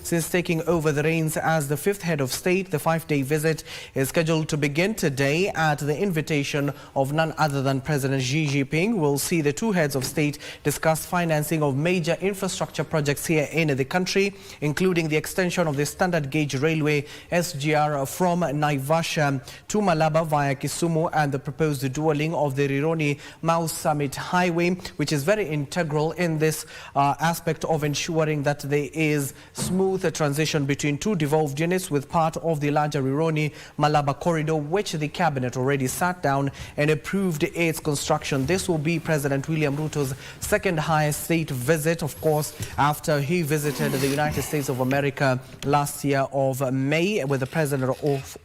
since taking over the reins as the fifth head of state. The 5-day visit is scheduled to begin today at the invitation of none other than President Xi Jinping. We'll see the two heads of state discuss financing of major infrastructure projects here in the country, including the extension of the standard gauge railway SGR from Naivasha to Malaba via Kisumu and the proposed dualling of the Rironi-Mau Summit Highway, which is very integral in this aspect of ensuring that there is smooth transition between two devolved units with part of the larger Rironi-Malaba corridor, which the cabinet already sat down and approved its construction. This will be President William Ruto's second highest state visit, of course, after he visited the United States of America last year of May, with the president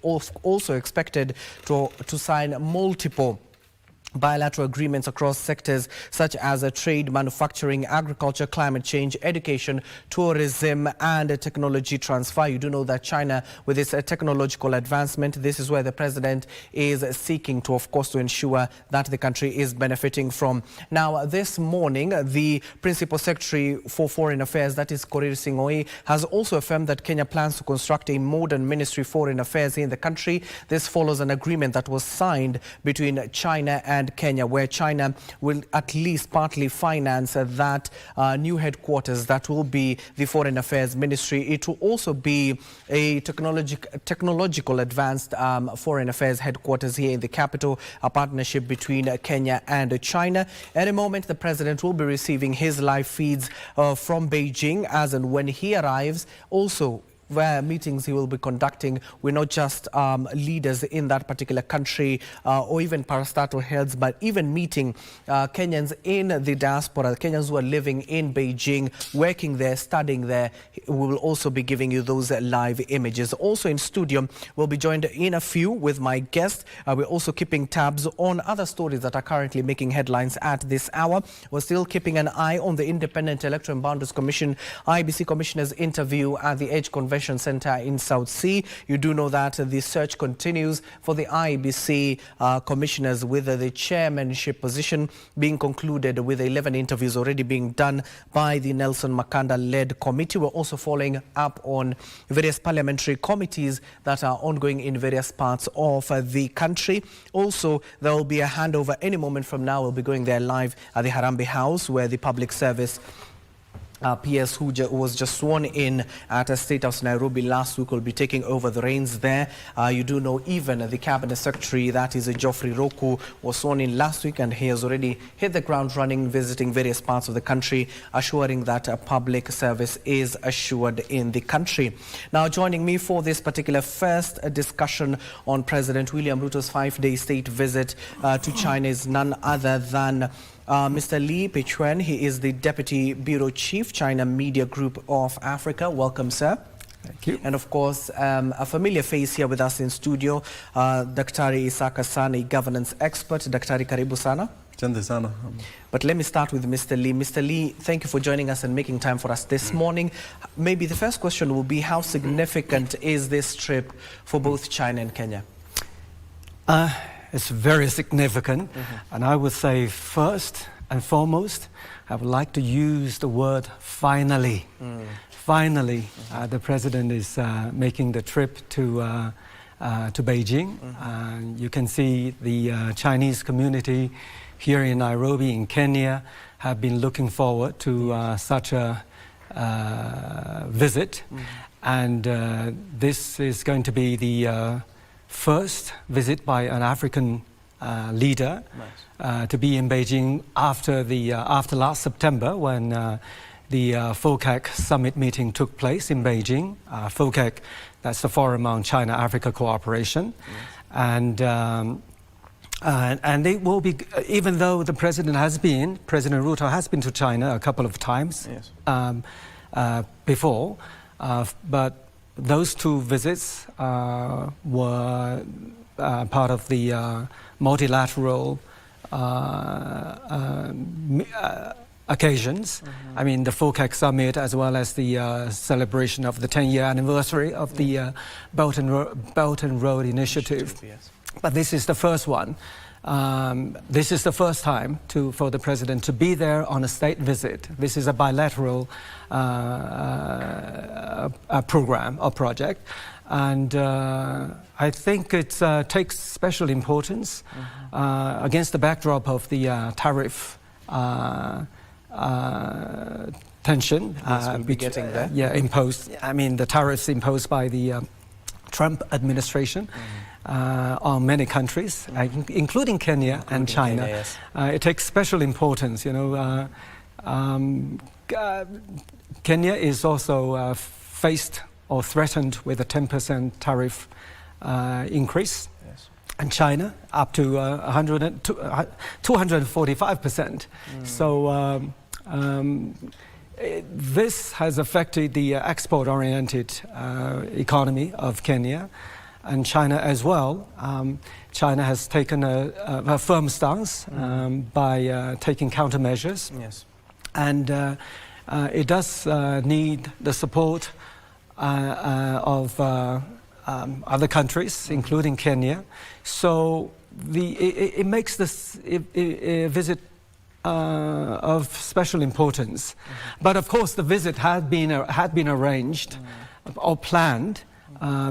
also expected to sign multiple bilateral agreements across sectors such as trade, manufacturing, agriculture, climate change, education, tourism and technology transfer. You do know that China, with its technological advancement, this is where the president is seeking to, of course, to ensure that the country is benefiting from. Now, this morning, the Principal Secretary for Foreign Affairs, that is Korir Sing'oei, has also affirmed that Kenya plans to construct a modern Ministry of Foreign Affairs in the country. This follows an agreement that was signed between China and Kenya, where China will at least partly finance that new headquarters that will be the Foreign Affairs Ministry. It will also be a technological advanced Foreign Affairs headquarters here in the capital, a partnership between Kenya and China. At a moment, the president will be receiving his live feeds from Beijing as and when he arrives. Also, where meetings he will be conducting with not just leaders in that particular country or even parastatal heads, but even meeting Kenyans in the diaspora, Kenyans who are living in Beijing, working there, studying there. We will also be giving you those live images. Also in studio, we'll be joined in a few with my guest. We're also keeping tabs on other stories that are currently making headlines at this hour. We're still keeping an eye on the Independent Electoral and Boundaries Commission, IBC Commissioner's interview at the Edge Convention Center in South Sea. You do know that the search continues for the IBC commissioners, with the chairmanship position being concluded, with 11 interviews already being done by the Nelson Makanda-led committee. We're also following up on various parliamentary committees that are ongoing in various parts of the country. Also, there will be a handover any moment from now. We'll be going there live at the Harambee House, where the public service PS who was just sworn in at a State House Nairobi last week will be taking over the reins there. You do know even the Cabinet Secretary, that is Geoffrey Roku, was sworn in last week, and he has already hit the ground running, visiting various parts of the country, assuring that public service is assured in the country. Now, joining me for this particular first discussion on President William Ruto's 5-day state visit to China is none other than Mr. Li Peichuan. He is the Deputy Bureau Chief, China Media Group of Africa. Welcome, sir. Thank you. And of course, a familiar face here with us in studio, Daktari Isaka San, a governance expert. Daktari, karibu sana. Asante sana. But let me start with Mr. Li. Mr. Li, thank you for joining us and making time for us this morning. Maybe the first question will be, how significant is this trip for both China and Kenya? It's very significant, and I would say first and foremost, I would like to use the word finally. Finally, the president is making the trip to Beijing. You can see the Chinese community here in Nairobi, in Kenya, have been looking forward to such a visit, and this is going to be the first visit by an African leader to be in Beijing after last September, when the FOCAC summit meeting took place in Beijing. FOCAC, that's the Forum on China-Africa Cooperation. And it will be, even though the President Ruto has been to China a couple of times before, but those two visits were part of the multilateral occasions. I mean, the FOCAC summit, as well as the celebration of the 10-year anniversary of the Belt and Road Initiative. but this is the first one. This is the first time for the president to be there on a state visit. This is a bilateral program or project, and I think it takes special importance against the backdrop of the tariff tension. Yes, we'll be getting there. Yeah, imposed. I mean, the tariffs imposed by the Trump administration on many countries, including Kenya and China. Kenya, yes. It takes special importance. Kenya is also faced or threatened with a 10% tariff increase. Yes. And China up to 245%. So this has affected the export-oriented economy of Kenya and China as well. China has taken a firm stance by taking countermeasures. Yes. And it does need the support of other countries, including Kenya. So it makes this a visit of special importance. But of course, the visit had been arranged or planned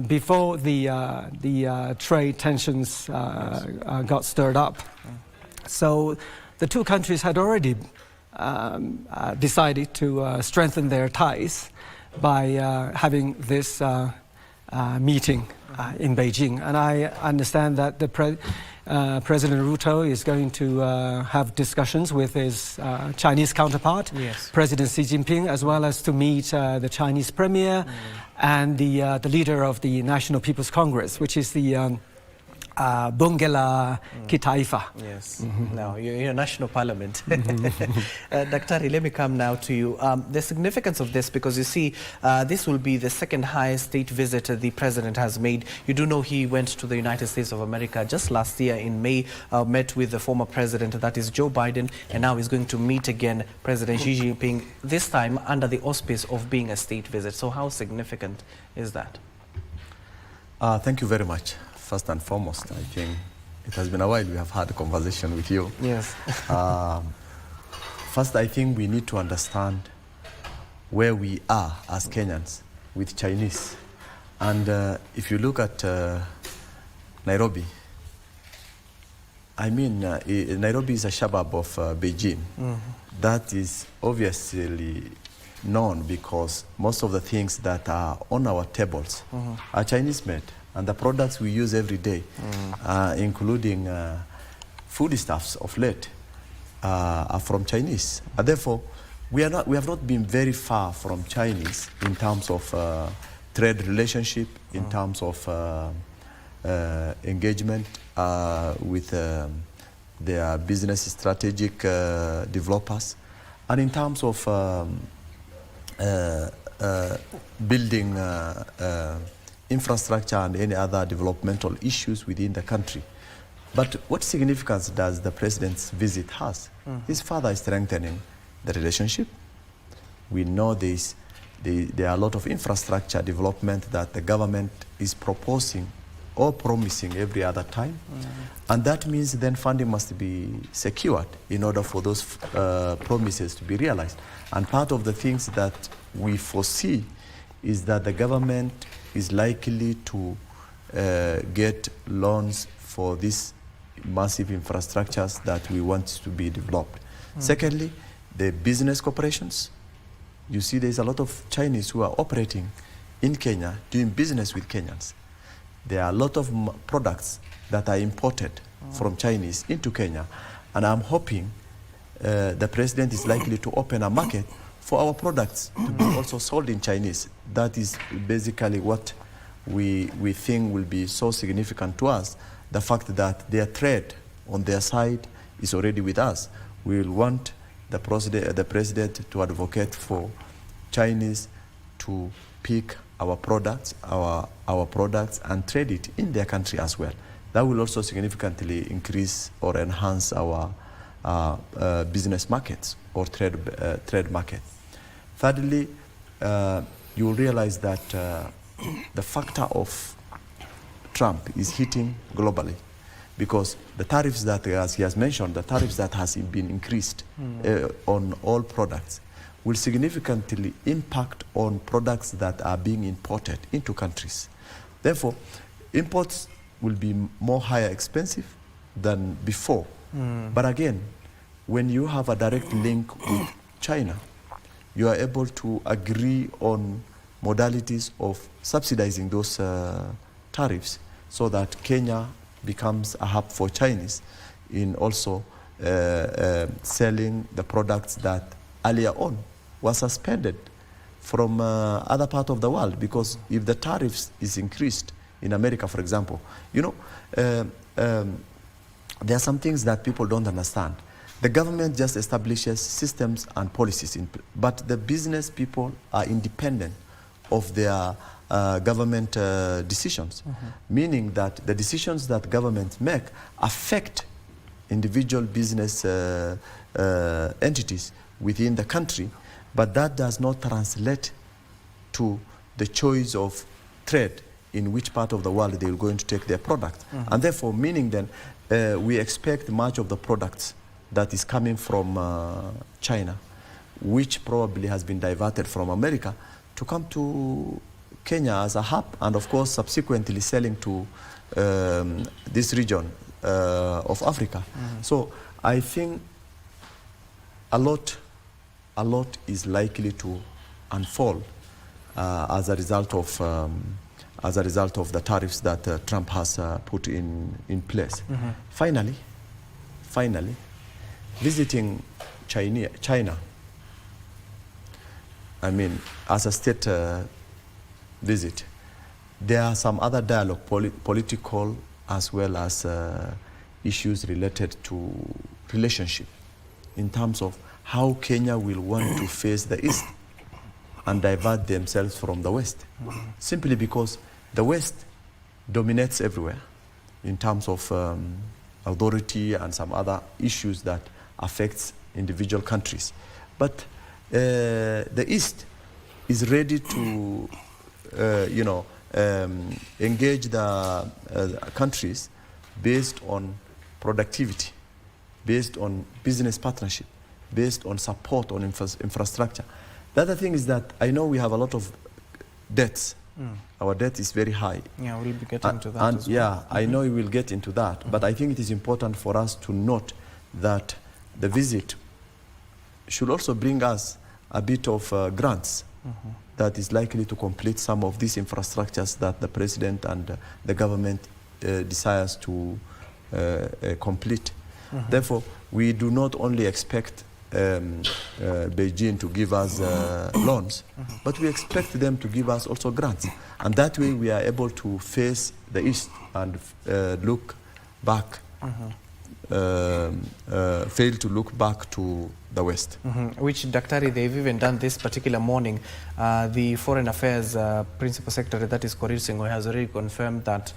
before the trade tensions got stirred up. So the two countries had already decided to strengthen their ties by having this meeting in Beijing. And I understand that the President Ruto is going to have discussions with his Chinese counterpart, yes, President Xi Jinping, as well as to meet the Chinese Premier and the leader of the National People's Congress, which is the Bunge la Kitaifa. Yes, now you're National Parliament. Daktari, let me come now to you. The significance of this, because you see, this will be the second highest state visit the president has made. You do know he went to the United States of America just last year in May, met with the former president, that is Joe Biden, and now he's going to meet again President Xi Jinping, this time under the auspice of being a state visit. So how significant is that? Thank you very much. First and foremost, I think it has been a while we have had a conversation with you. Yes. First, I think we need to understand where we are as Kenyans with Chinese. And if you look at Nairobi, I mean, Nairobi is a suburb of Beijing. That is obviously known because most of the things that are on our tables are Chinese made. And the products we use every day, including foodstuffs of late, are from Chinese. And therefore, we have not been very far from Chinese in terms of trade relationship, in terms of engagement with their business strategic developers, and in terms of building infrastructure and any other developmental issues within the country. But what significance does the president's visit has? His father is strengthening the relationship. We know there are a lot of infrastructure development that the government is proposing or promising every other time. And that means then funding must be secured in order for those promises to be realized. And part of the things that we foresee is that the government is likely to get loans for these massive infrastructures that we want to be developed. Secondly, the business corporations. You see there's a lot of Chinese who are operating in Kenya, doing business with Kenyans. There are a lot of products that are imported from Chinese into Kenya. And I'm hoping the president is likely to open a market for our products to be also sold in Chinese. That is basically what we think will be so significant to us, the fact that their trade on their side is already with us. We will want the president to advocate for Chinese to pick our products, our products and trade it in their country as well. That will also significantly increase or enhance our business markets or trade market. Thirdly, you will realize that the factor of Trump is hitting globally. because the tariffs that, as he has mentioned, the tariffs that has been increased on all products will significantly impact on products that are being imported into countries. Therefore, imports will be more higher expensive than before. But again, when you have a direct link with China, you are able to agree on modalities of subsidizing those tariffs so that Kenya becomes a hub for Chinese in also selling the products that earlier on were suspended from other parts of the world. Because if the tariffs is increased in America, for example, you know, there are some things that people don't understand. The government just establishes systems and policies, but the business people are independent of their government decisions, meaning that the decisions that governments make affect individual business entities within the country, but that does not translate to the choice of trade in which part of the world they are going to take their product. And therefore, meaning then, we expect much of the products that is coming from China, which probably has been diverted from America, to come to Kenya as a hub, and of course subsequently selling to this region of Africa. So I think a lot is likely to unfold as a result of the tariffs that Trump has put in place. Finally, visiting China, I mean, as a state visit, there are some other dialogue, political as well as issues related to relationship, in terms of how Kenya will want to face the East and divert themselves from the West, simply because the West dominates everywhere in terms of authority and some other issues that affects individual countries. But the East is ready to, engage the countries based on productivity, based on business partnership, based on support on infrastructure. The other thing is that I know we have a lot of debts. Our debt is very high. Yeah, we'll be getting to that and as well. Yeah, I know we will get into that, but I think it is important for us to note that the visit should also bring us a bit of grants that is likely to complete some of these infrastructures that the president and the government desires to complete. Therefore, we do not only expect Beijing to give us loans, but we expect them to give us also grants. And that way we are able to face the East and look back, fail to look back to the West. Which, Daktari, they've even done this particular morning. The Foreign Affairs Principal Secretary, that is Korir Singh, has already confirmed that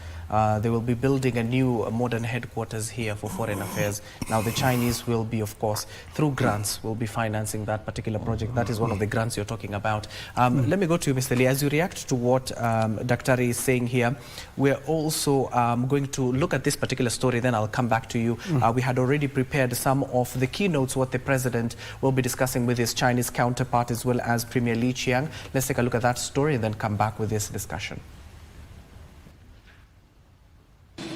they will be building a new modern headquarters here for Foreign Affairs. Now, the Chinese will be, of course, through grants, will be financing that particular project. That is one of the grants you're talking about. Let me go to you, Mr. Lee. As you react to what Daktari is saying here, we're also going to look at this particular story, then I'll come back to you. We had already prepared some of the keynotes, what the president will be discussing with his Chinese counterpart, as well as Premier Li Qiang. Let's take a look at that story and then come back with this discussion.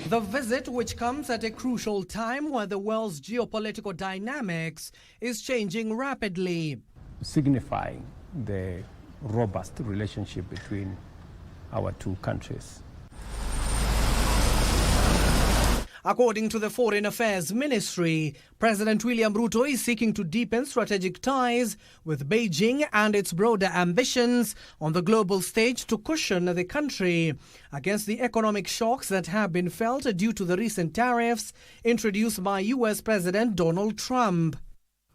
The visit, which comes at a crucial time where the world's geopolitical dynamics is changing rapidly, signifying the robust relationship between our two countries. According to the Foreign Affairs Ministry, President William Ruto is seeking to deepen strategic ties with Beijing and its broader ambitions on the global stage to cushion the country against the economic shocks that have been felt due to the recent tariffs introduced by US President Donald Trump.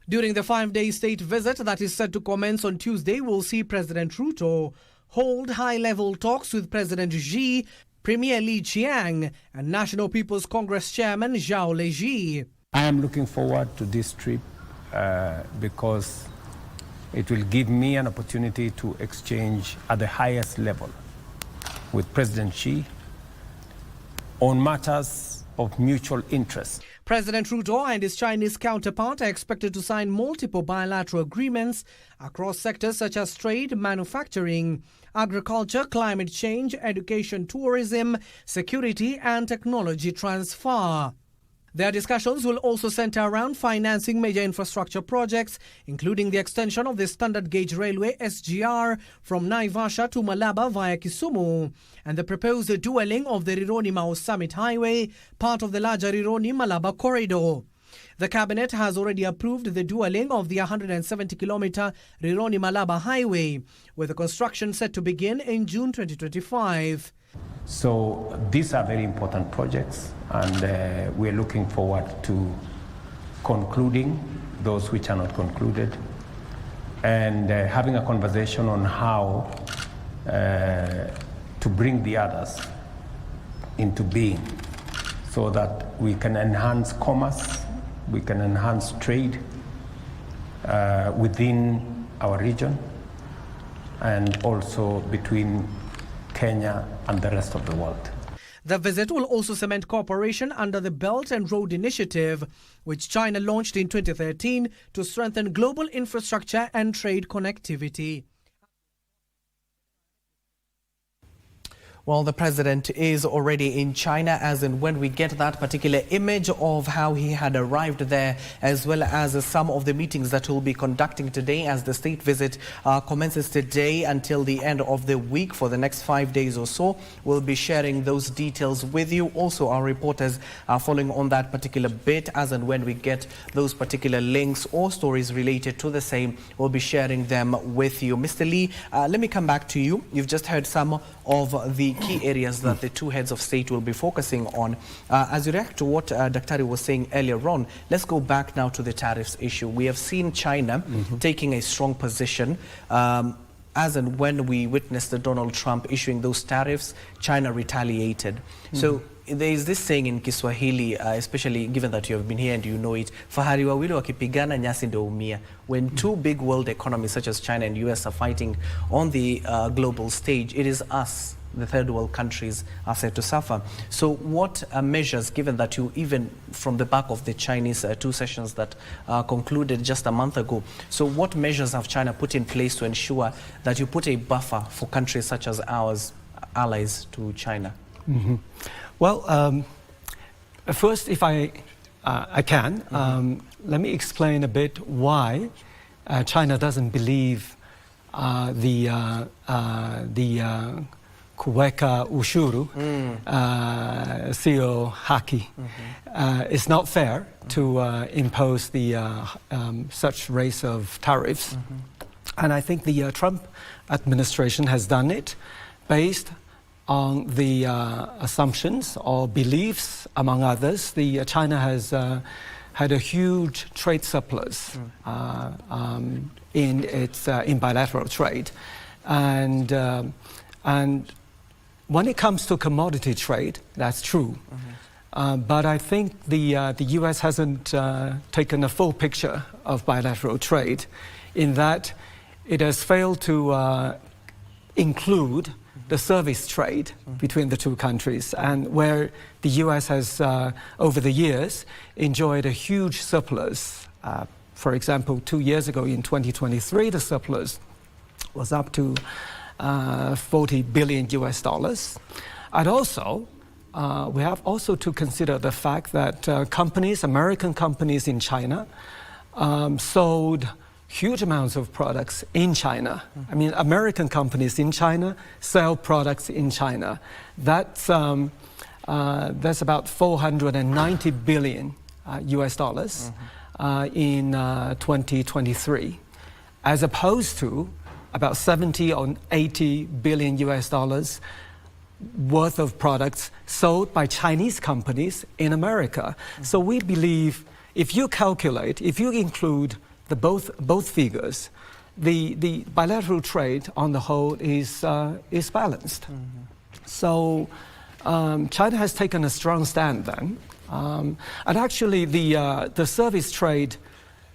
During the 5-day state visit that is set to commence on Tuesday, we'll see President Ruto hold high-level talks with President Xi, Premier Li Qiang and National People's Congress Chairman Zhao Leji. I am looking forward to this trip because it will give me an opportunity to exchange at the highest level with President Xi on matters of mutual interest. President Ruto and his Chinese counterpart are expected to sign multiple bilateral agreements across sectors such as trade, manufacturing, agriculture, climate change, education, tourism, security and technology transfer. Their discussions will also center around financing major infrastructure projects, including the extension of the standard gauge railway SGR from Naivasha to Malaba via Kisumu, and the proposed dualling of the Rironi-Mau Summit Highway, part of the larger Rironi-Malaba corridor. The cabinet has already approved the dualling of the 170-kilometer Rironi-Malaba highway, with the construction set to begin in June 2025. So these are very important projects, and we're looking forward to concluding those which are not concluded, and having a conversation on how to bring the others into being so that we can enhance commerce, we can enhance trade within our region, and also between Kenya and the rest of the world. The visit will also cement cooperation under the Belt and Road Initiative, which China launched in 2013 to strengthen global infrastructure and trade connectivity. Well, the president is already in China, as in when we get that particular image of how he had arrived there, as well as some of the meetings that we'll be conducting today as the state visit commences today until the end of the week for the next 5 days or so. We'll be sharing those details with you. Also, our reporters are following on that particular bit, as and when we get those particular links or stories related to the same, we'll be sharing them with you. Mr. Lee, let me come back to you. You've just heard some of the key areas that the two heads of state will be focusing on. As you react to what Daktari was saying earlier on, let's go back now to the tariffs issue. We have seen China taking a strong position. As and when we witnessed Donald Trump issuing those tariffs, China retaliated. So there is this saying in Kiswahili, especially given that you have been here and you know it, fahari wawili wakipigana nyasi ndio umia. When two big world economies such as China and US are fighting on the global stage, it is us, the third world countries, are said to suffer. So what measures, given that you, even from the back of the Chinese two sessions that concluded just a month ago, so what measures have China put in place to ensure that you put a buffer for countries such as ours, allies to China? Well, first, if I can, let me explain a bit why China doesn't believe the kuweka ushuru, sio haki. It's not fair to impose the such rates of tariffs. And I think the Trump administration has done it based on the assumptions or beliefs, among others. China has had a huge trade surplus in its bilateral trade, and when it comes to commodity trade, that's true. But I think the U.S. hasn't taken a full picture of bilateral trade, in that it has failed to include the service trade between the two countries, and where the U.S. has, over the years, enjoyed a huge surplus. For example, 2 years ago in 2023, the surplus was up to $40 billion US. And also, we have also to consider the fact that companies, American companies in China, sold huge amounts of products in China. I mean, American companies in China sell products in China. That's about $490 billion US in 2023, as opposed to about 70 or 80 billion US worth of products sold by Chinese companies in America. So we believe, if you calculate, if you include the both figures, the bilateral trade on the whole is balanced. So China has taken a strong stand then, and actually the service trade.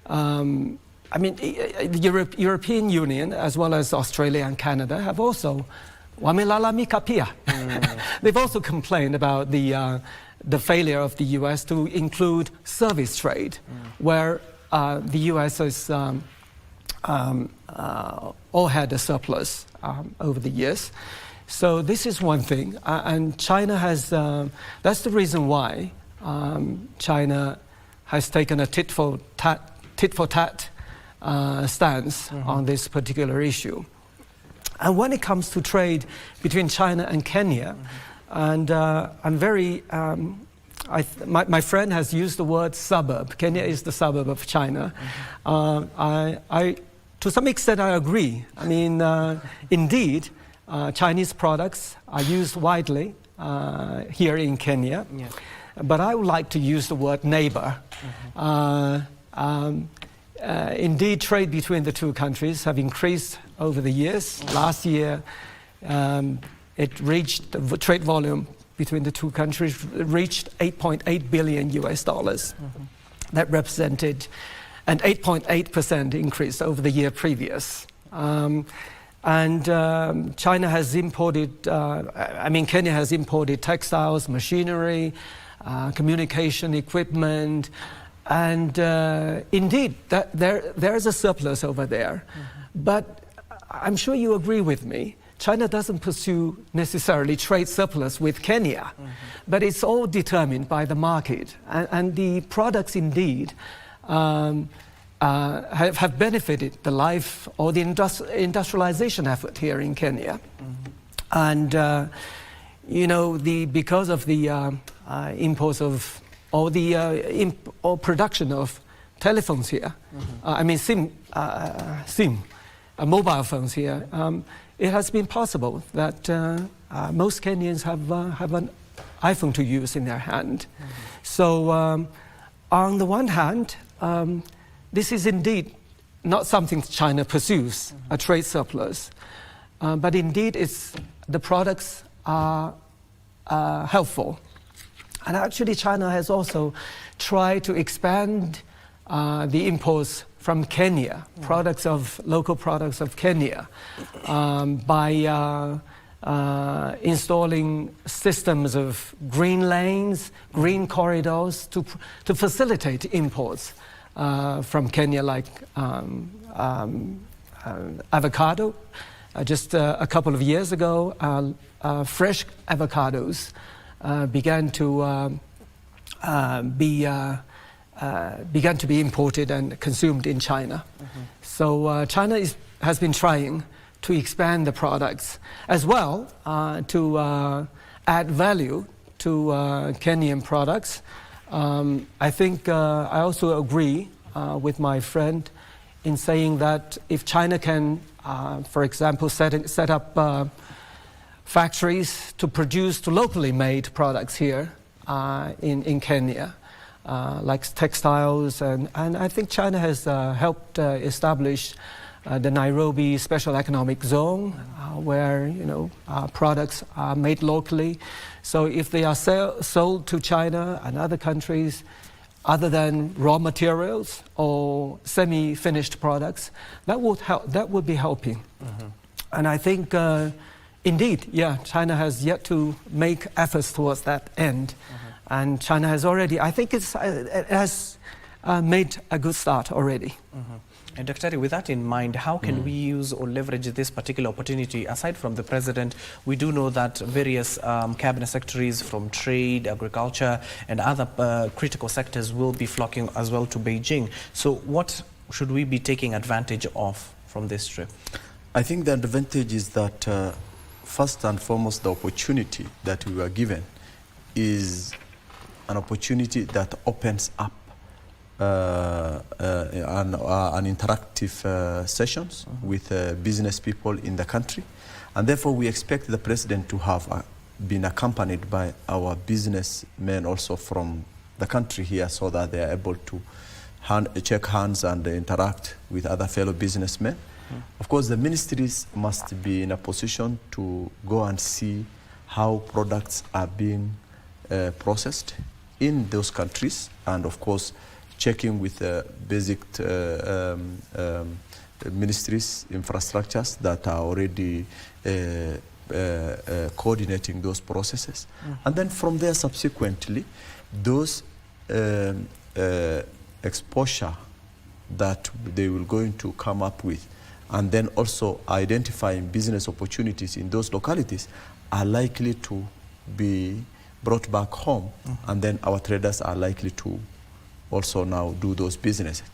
I mean, the European Union, as well as Australia and Canada, have also, they've also complained about the failure of the US to include service trade, where the US has all had a surplus over the years. So this is one thing, and China has, that's the reason why China has taken a tit-for-tat stance on this particular issue. And when it comes to trade between China and Kenya, and I'm very, my friend has used the word suburb. Kenya is the suburb of China. To some extent, I agree. I mean, indeed, Chinese products are used widely here in Kenya. Yeah. But I would like to use the word neighbor. Indeed, trade between the two countries have increased over the years. Last year, it reached, the trade volume between the two countries reached $8.8 billion US. That represented an 8.8% increase over the year previous. China has imported, Kenya has imported textiles, machinery, communication equipment, and indeed, there is a surplus over there. But I'm sure you agree with me, China doesn't pursue necessarily trade surplus with Kenya, but it's all determined by the market. And the products indeed have benefited the life or the industrialization effort here in Kenya. And because of the imports of or production of telephones here, mobile phones here, it has been possible that most Kenyans have an iPhone to use in their hand. So on the one hand, this is indeed not something China pursues, a trade surplus, but indeed the products are helpful. And actually China has also tried to expand the imports from Kenya, local products of Kenya, by installing systems of green lanes, green corridors to facilitate imports from Kenya, like avocado. Just a couple of years ago, fresh avocados began to be imported and consumed in China. So China has been trying to expand the products as well to add value to Kenyan products. I think I also agree with my friend in saying that if China can, for example, set up factories to produce locally made products here in Kenya, like textiles, and I think China has helped establish the Nairobi Special Economic Zone, where products are made locally. So if they are sold to China and other countries, other than raw materials or semi-finished products, that would be helping. And I think, indeed, China has yet to make efforts towards that end. And China has already, I think it has made a good start already. And Dr. with that in mind, how can we use or leverage this particular opportunity? Aside from the president, we do know that various cabinet secretaries from trade, agriculture, and other critical sectors will be flocking as well to Beijing. So what should we be taking advantage of from this trip? I think the advantage is that first and foremost, the opportunity that we were given is an opportunity that opens up an interactive sessions with business people in the country, and therefore we expect the president to have been accompanied by our businessmen also from the country here, so that they are able to shake hands and interact with other fellow businessmen. Of course, the ministries must be in a position to go and see how products are being processed in those countries, and of course checking with basic ministries, infrastructures that are already coordinating those processes. And then from there, subsequently, those exposure that they will going to come up with, and then also identifying business opportunities in those localities, are likely to be brought back home, and then our traders are likely to also now do those businesses.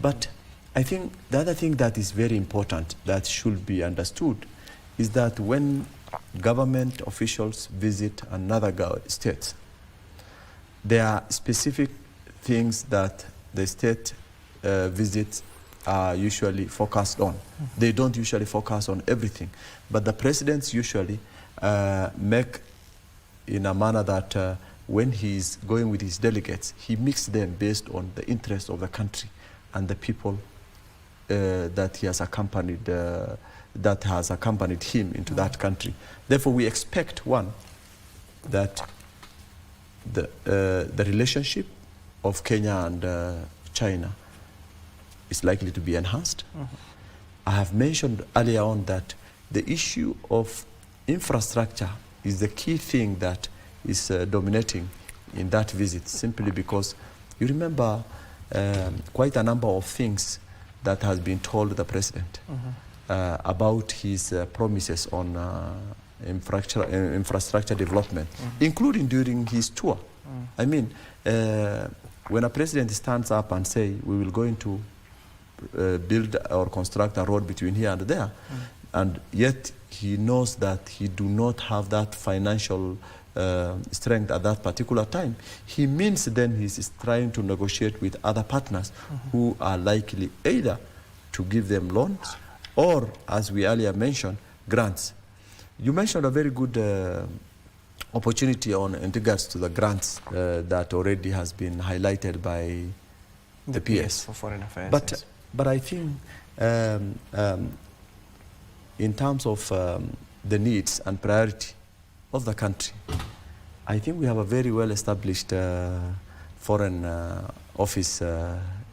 But I think the other thing that is very important that should be understood is that when government officials visit another state, there are specific things that the state visits are usually focused on. They don't usually focus on everything, but the presidents usually make in a manner that when he's going with his delegates, he mixes them based on the interests of the country and the people that he has accompanied, that has accompanied him into that country. Therefore, we expect, one, that the relationship of Kenya and China is likely to be enhanced. I have mentioned earlier on that the issue of infrastructure is the key thing that is dominating in that visit, simply because you remember quite a number of things that has been told the president about his promises on infrastructure development, including during his tour. I mean, when a president stands up and say, we will go into build or construct a road between here and there, and yet he knows that he do not have that financial strength at that particular time, he means then he's trying to negotiate with other partners who are likely either to give them loans or, as we earlier mentioned, grants. You mentioned a very good opportunity in regards to the grants that already has been highlighted by the PS for Foreign Affairs. But I think in terms of the needs and priority of the country, I think we have a very well established foreign office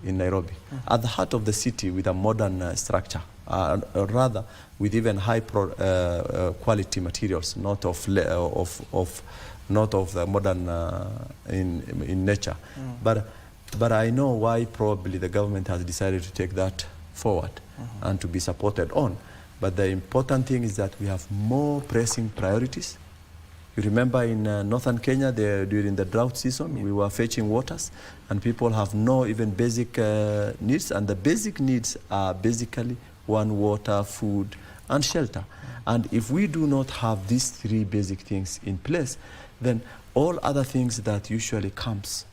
in Nairobi, at the heart of the city, with a modern structure, or rather with even high quality materials, not of the modern in nature. But I know why probably the government has decided to take that forward and to be supported on. But the important thing is that we have more pressing priorities. You remember in northern Kenya, during the drought season, we were fetching waters, and people have no even basic needs, and the basic needs are basically one, water, food, and shelter. And if we do not have these three basic things in place, then all other things that usually comes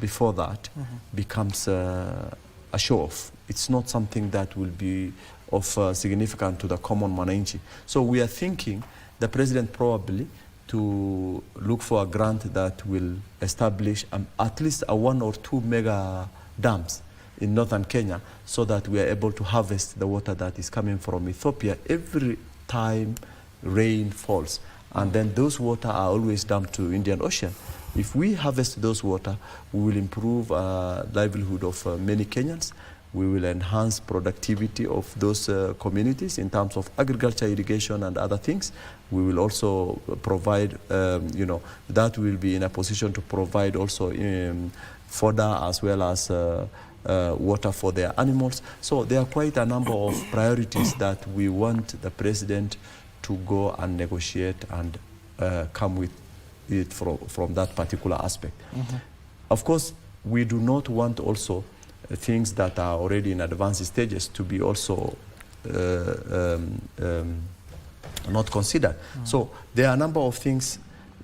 before that becomes a show-off. It's not something that will be of significance to the common mwananchi. So we are thinking the president probably to look for a grant that will establish at least a 1 or 2 mega dams in northern Kenya, so that we are able to harvest the water that is coming from Ethiopia every time rain falls. And then those water are always dumped to Indian Ocean. If we harvest those water, we will improve livelihood of many Kenyans. We will enhance productivity of those communities in terms of agriculture, irrigation, and other things. We will also provide, that will be in a position to provide also fodder as well as water for their animals. So there are quite a number of priorities that we want the president to go and negotiate and come with it from that particular aspect. Of course, we do not want also things that are already in advanced stages to be also not considered. So there are a number of things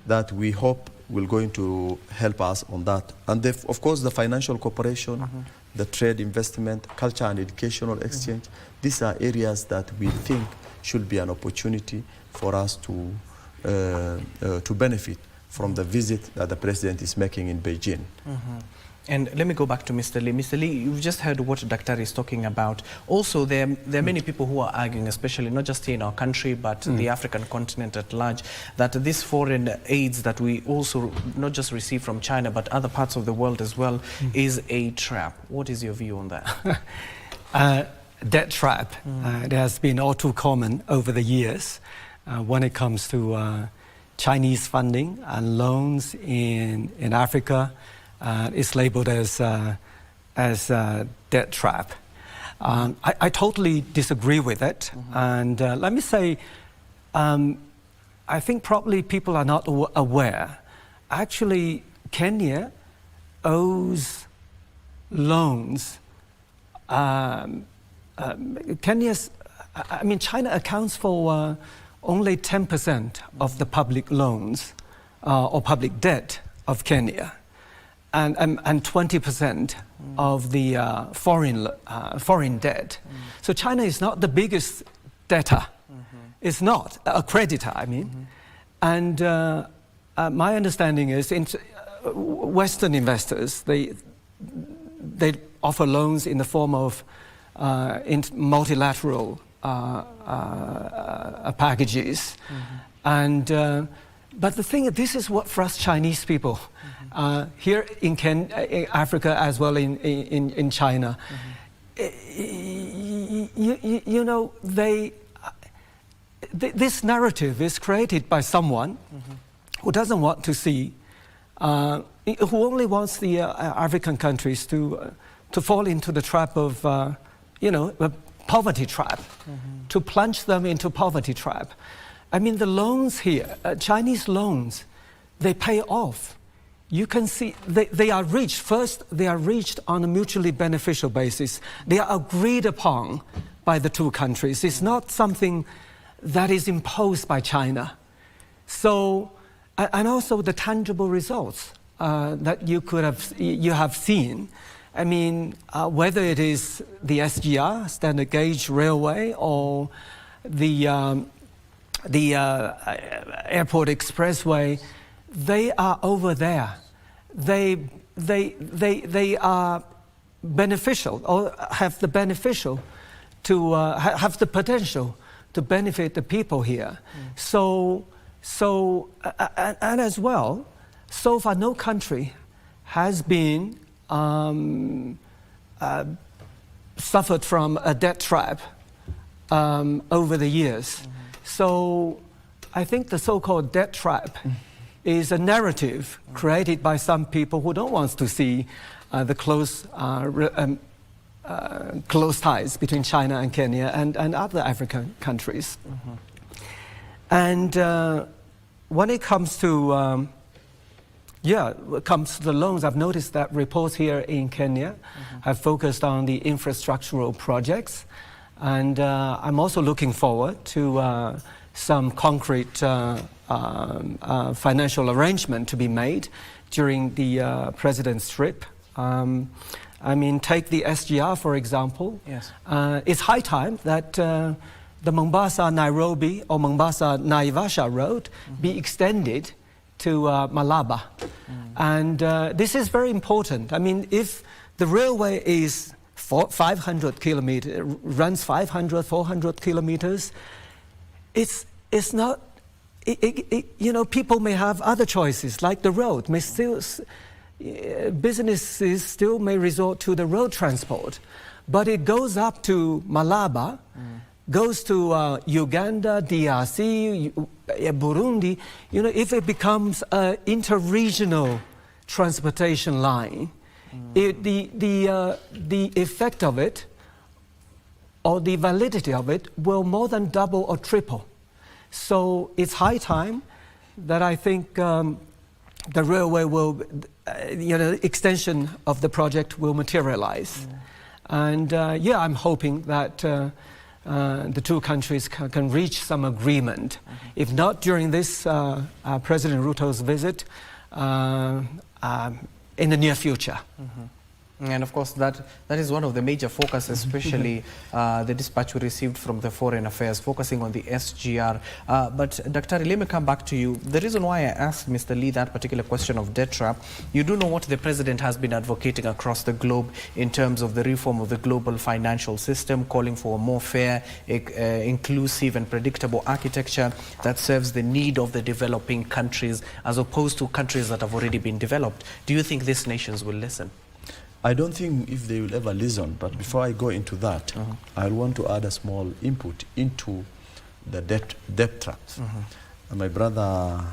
that we hope will going to help us on that. And of course, the financial cooperation, the trade, investment, culture and educational exchange, these are areas that we think should be an opportunity for us to benefit from the visit that the president is making in Beijing. And let me go back to Mr. Lee. Mr. Lee, you've just heard what Dr. is talking about. Also, there are many people who are arguing, especially not just here in our country, but the African continent at large, that these foreign aids that we also not just receive from China, but other parts of the world as well, is a trap. What is your view on that? debt trap. It has been all too common over the years when it comes to Chinese funding and loans in Africa. It's labeled as debt trap. I totally disagree with it. And let me say, I think probably people are not aware. Actually, Kenya owes loans. China accounts for only 10% of the public loans or public debt of Kenya, and 20% of the foreign debt. So China is not the biggest debtor. It's not a creditor, I mean. And my understanding is Western investors, they offer loans in the form of multilateral packages. And but the thing is, this is what frustrates Chinese people here in Africa as well in China. You know, this narrative is created by someone who doesn't want to see, who only wants the African countries to fall into the trap of, a poverty trap, to plunge them into poverty trap. I mean, the loans here, Chinese loans, they pay off. You can see they are reached. First, they are reached on a mutually beneficial basis. They are agreed upon by the two countries. It's not something that is imposed by China. So, and also the tangible results that you have seen. I mean, whether it is the SGR, Standard Gauge Railway, or the Airport Expressway, they are over there. They are beneficial, or have the beneficial to have the potential to benefit the people here. So and as well, so far no country has been suffered from a debt trap over the years. So I think the so-called debt trap is a narrative created by some people who don't want to see the close ties between China and Kenya and other African countries. And when it comes to the loans, I've noticed that reports here in Kenya have focused on the infrastructural projects. And I'm also looking forward to some concrete financial arrangement to be made during the president's trip. I mean, take the SGR, for example. Yes. It's high time that the Mombasa-Nairobi or Mombasa-Naivasha road be extended to Malaba. And this is very important. I mean, if the railway is 500 kilometers, runs 500, 400 kilometers, it's not, people may have other choices, like the road, businesses still may resort to the road transport, but it goes up to Malaba, goes to Uganda, DRC, Burundi. If it becomes an inter-regional transportation line, the effect of it, or the validity of it, will more than double or triple. So it's high time that I think the railway will, extension of the project will materialize. And I'm hoping that the two countries can reach some agreement. If not during this President Ruto's visit, in the near future. And of course, that is one of the major focuses, especially the dispatch we received from the Foreign Affairs, focusing on the SGR. But Dr. let me come back to you. The reason why I asked Mr. Lee that particular question of debt trap, you do know what the president has been advocating across the globe in terms of the reform of the global financial system, calling for a more fair, inclusive and predictable architecture that serves the need of the developing countries as opposed to countries that have already been developed. Do you think these nations will listen? I don't think if they will ever listen, but before I go into that, I want to add a small input into the debt traps. And my brother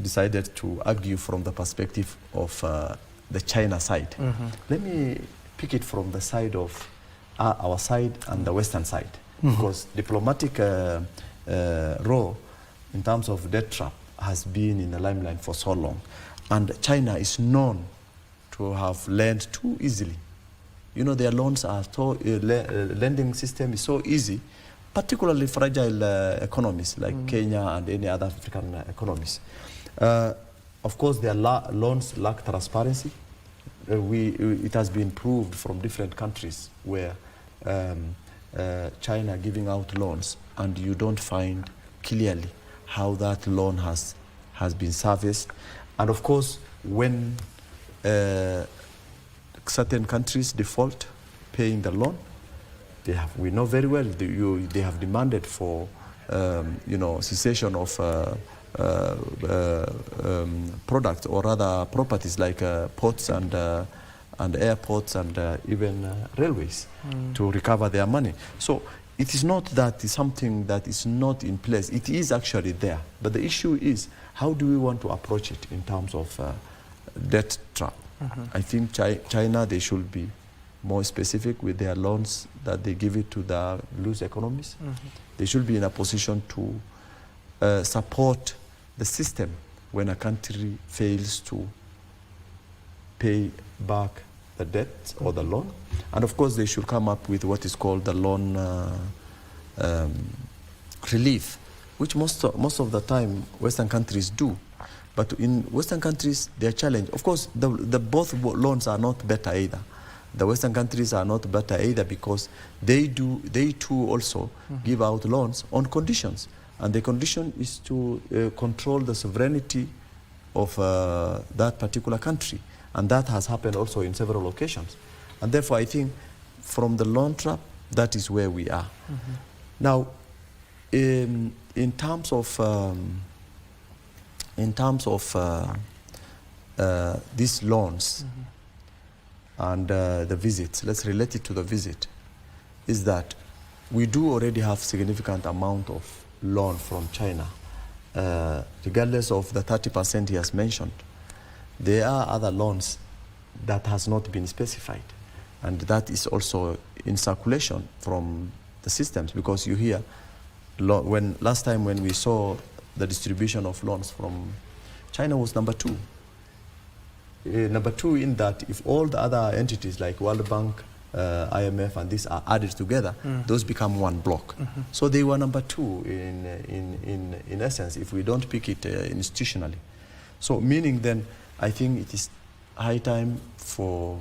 decided to argue from the perspective of the China side. Let me pick it from the side of our side and the Western side, because diplomatic role in terms of debt trap has been in the limelight for so long. And China is known to have lent too easily. You know, their loans are so, lending system is so easy, particularly fragile economies like Kenya and any other African economies. Of course, their loans lack transparency. It has been proved from different countries where China giving out loans and you don't find clearly how that loan has been serviced. And of course, when certain countries default paying the loan, we know very well they have demanded for cessation of products or rather properties like ports and airports and even railways to recover their money. So it is not that it's something that is not in place. It is actually there. But the issue is, how do we want to approach it in terms of debt trap? I think China, they should be more specific with their loans that they give it to the loose economies. They should be in a position to support the system when a country fails to pay back the debt or the loan. And of course, they should come up with what is called the loan relief, which most of the time Western countries do. But in Western countries, they're challenged. Of course, the both loans are not better either. The Western countries are not better either because they too also give out loans on conditions. And the condition is to control the sovereignty of that particular country. And that has happened also in several occasions. And therefore, I think from the loan trap, that is where we are. Now, in terms of these loans and the visits, let's relate it to the visit, is that we do already have significant amount of loan from China, regardless of the 30% he has mentioned. There are other loans that has not been specified, and that is also in circulation from the systems, because you hear last time when we saw the distribution of loans from China was number 2. Number 2 in that if all the other entities like World Bank, IMF and these are added together, those become one block. So they were number 2 in essence if we don't pick it institutionally. So meaning then I think it is high time for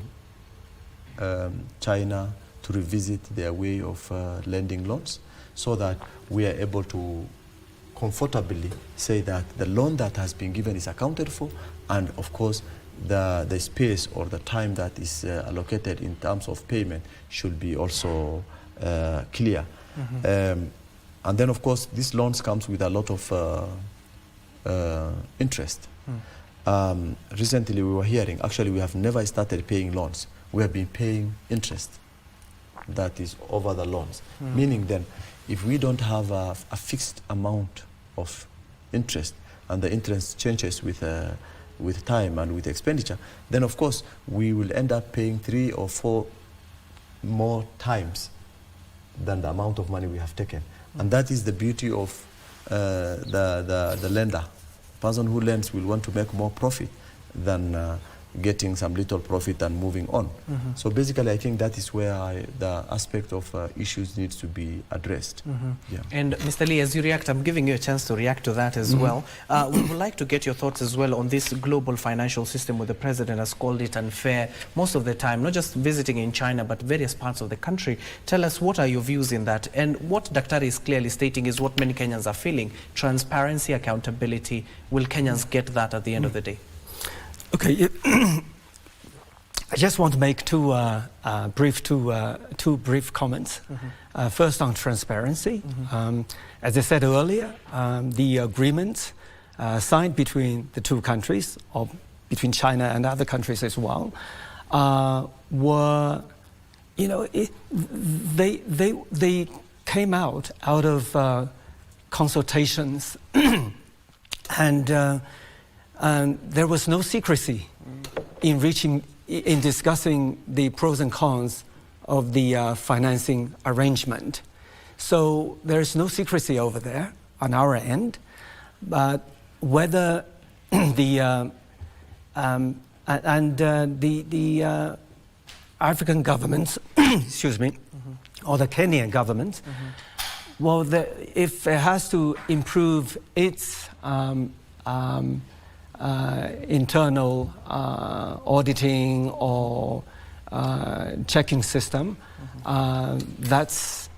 China to revisit their way of lending loans so that we are able to comfortably say that the loan that has been given is accounted for, and of course the space or the time that is allocated in terms of payment should be also clear. And then of course these loans comes with a lot of interest. Recently we were hearing, actually we have never started paying loans. We have been paying interest that is over the loans. Meaning then, if we don't have a fixed amount of interest and the interest changes with time and with expenditure, then of course we will end up paying 3 or 4 more times than the amount of money we have taken. And that is the beauty of the lender. The person who lends will want to make more profit than getting some little profit and moving on. So basically I think that is where the aspect of issues needs to be addressed. Yeah. And Mr. Lee, as you react, I'm giving you a chance to react to that as well. We would like to get your thoughts as well on this global financial system where the president has called it unfair most of the time, not just visiting in China but various parts of the country. Tell us, what are your views in that? And what Daktari is clearly stating is what many Kenyans are feeling: transparency, accountability. Will Kenyans get that at the end of the day? Okay, I just want to make two brief comments. First, on transparency. As I said earlier, the agreement signed between the two countries, or between China and other countries as well, were, you know, they came out of consultations, and there was no secrecy in discussing the pros and cons of the financing arrangement. So there's no secrecy over there on our end, but whether the African governments, excuse me, or the Kenyan government, well, if it has to improve its internal auditing or checking system, that's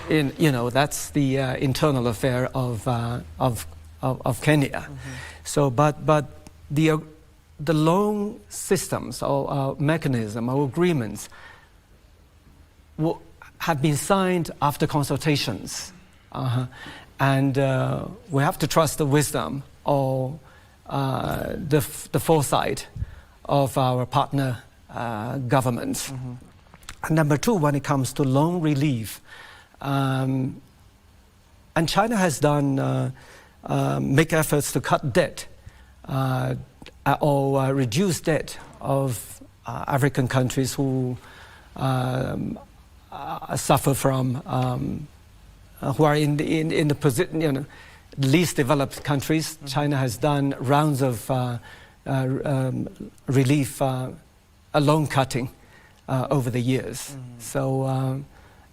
the internal affair of Kenya. So, but the loan systems or mechanism or agreements have been signed after consultations, and we have to trust the wisdom or the foresight of our partner governments. And number two, when it comes to loan relief, and China has done make efforts to cut debt or reduce debt of African countries who suffer from who are in the position, you know, least developed countries. China has done rounds of relief, loan cutting over the years. So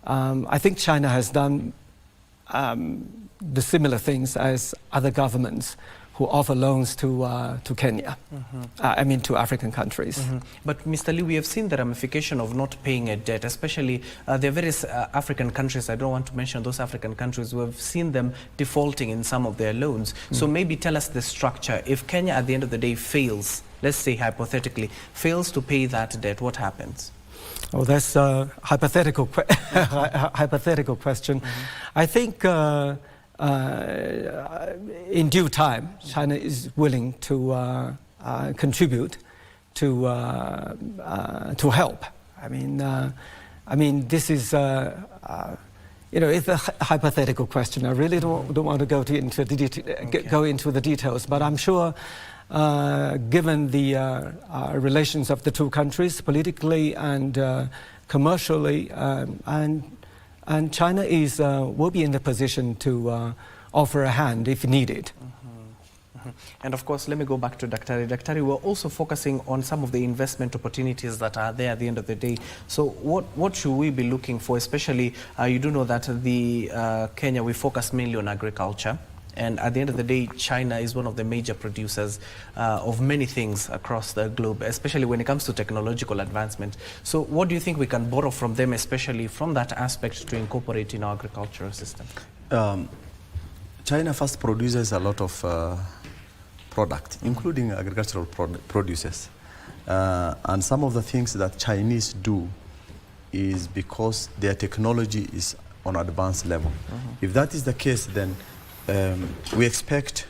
I think China has done the similar things as other governments who offer loans to Kenya, to African countries. But Mr. Lee, we have seen the ramification of not paying a debt, especially there are various African countries, I don't want to mention those African countries, who have seen them defaulting in some of their loans. So maybe tell us the structure. If Kenya at the end of the day fails, let's say hypothetically, fails to pay that debt, what happens? Oh, that's a hypothetical question. I think in due time, China is willing to contribute to help. I mean, this is it's a hypothetical question. I really don't want to go into the details, but I'm sure, given the relations of the two countries, politically and commercially, and China will be in the position to offer a hand if needed. And of course, let me go back to Daktari. Daktari, we're also focusing on some of the investment opportunities that are there at the end of the day. So what should we be looking for? Especially, you do know that Kenya, we focus mainly on agriculture. And at the end of the day, China is one of the major producers of many things across the globe, especially when it comes to technological advancement. So what do you think we can borrow from them, especially from that aspect, to incorporate in our agricultural system? China first produces a lot of product, including agricultural produces. And some of the things that Chinese do is because their technology is on advanced level. If that is the case, then we expect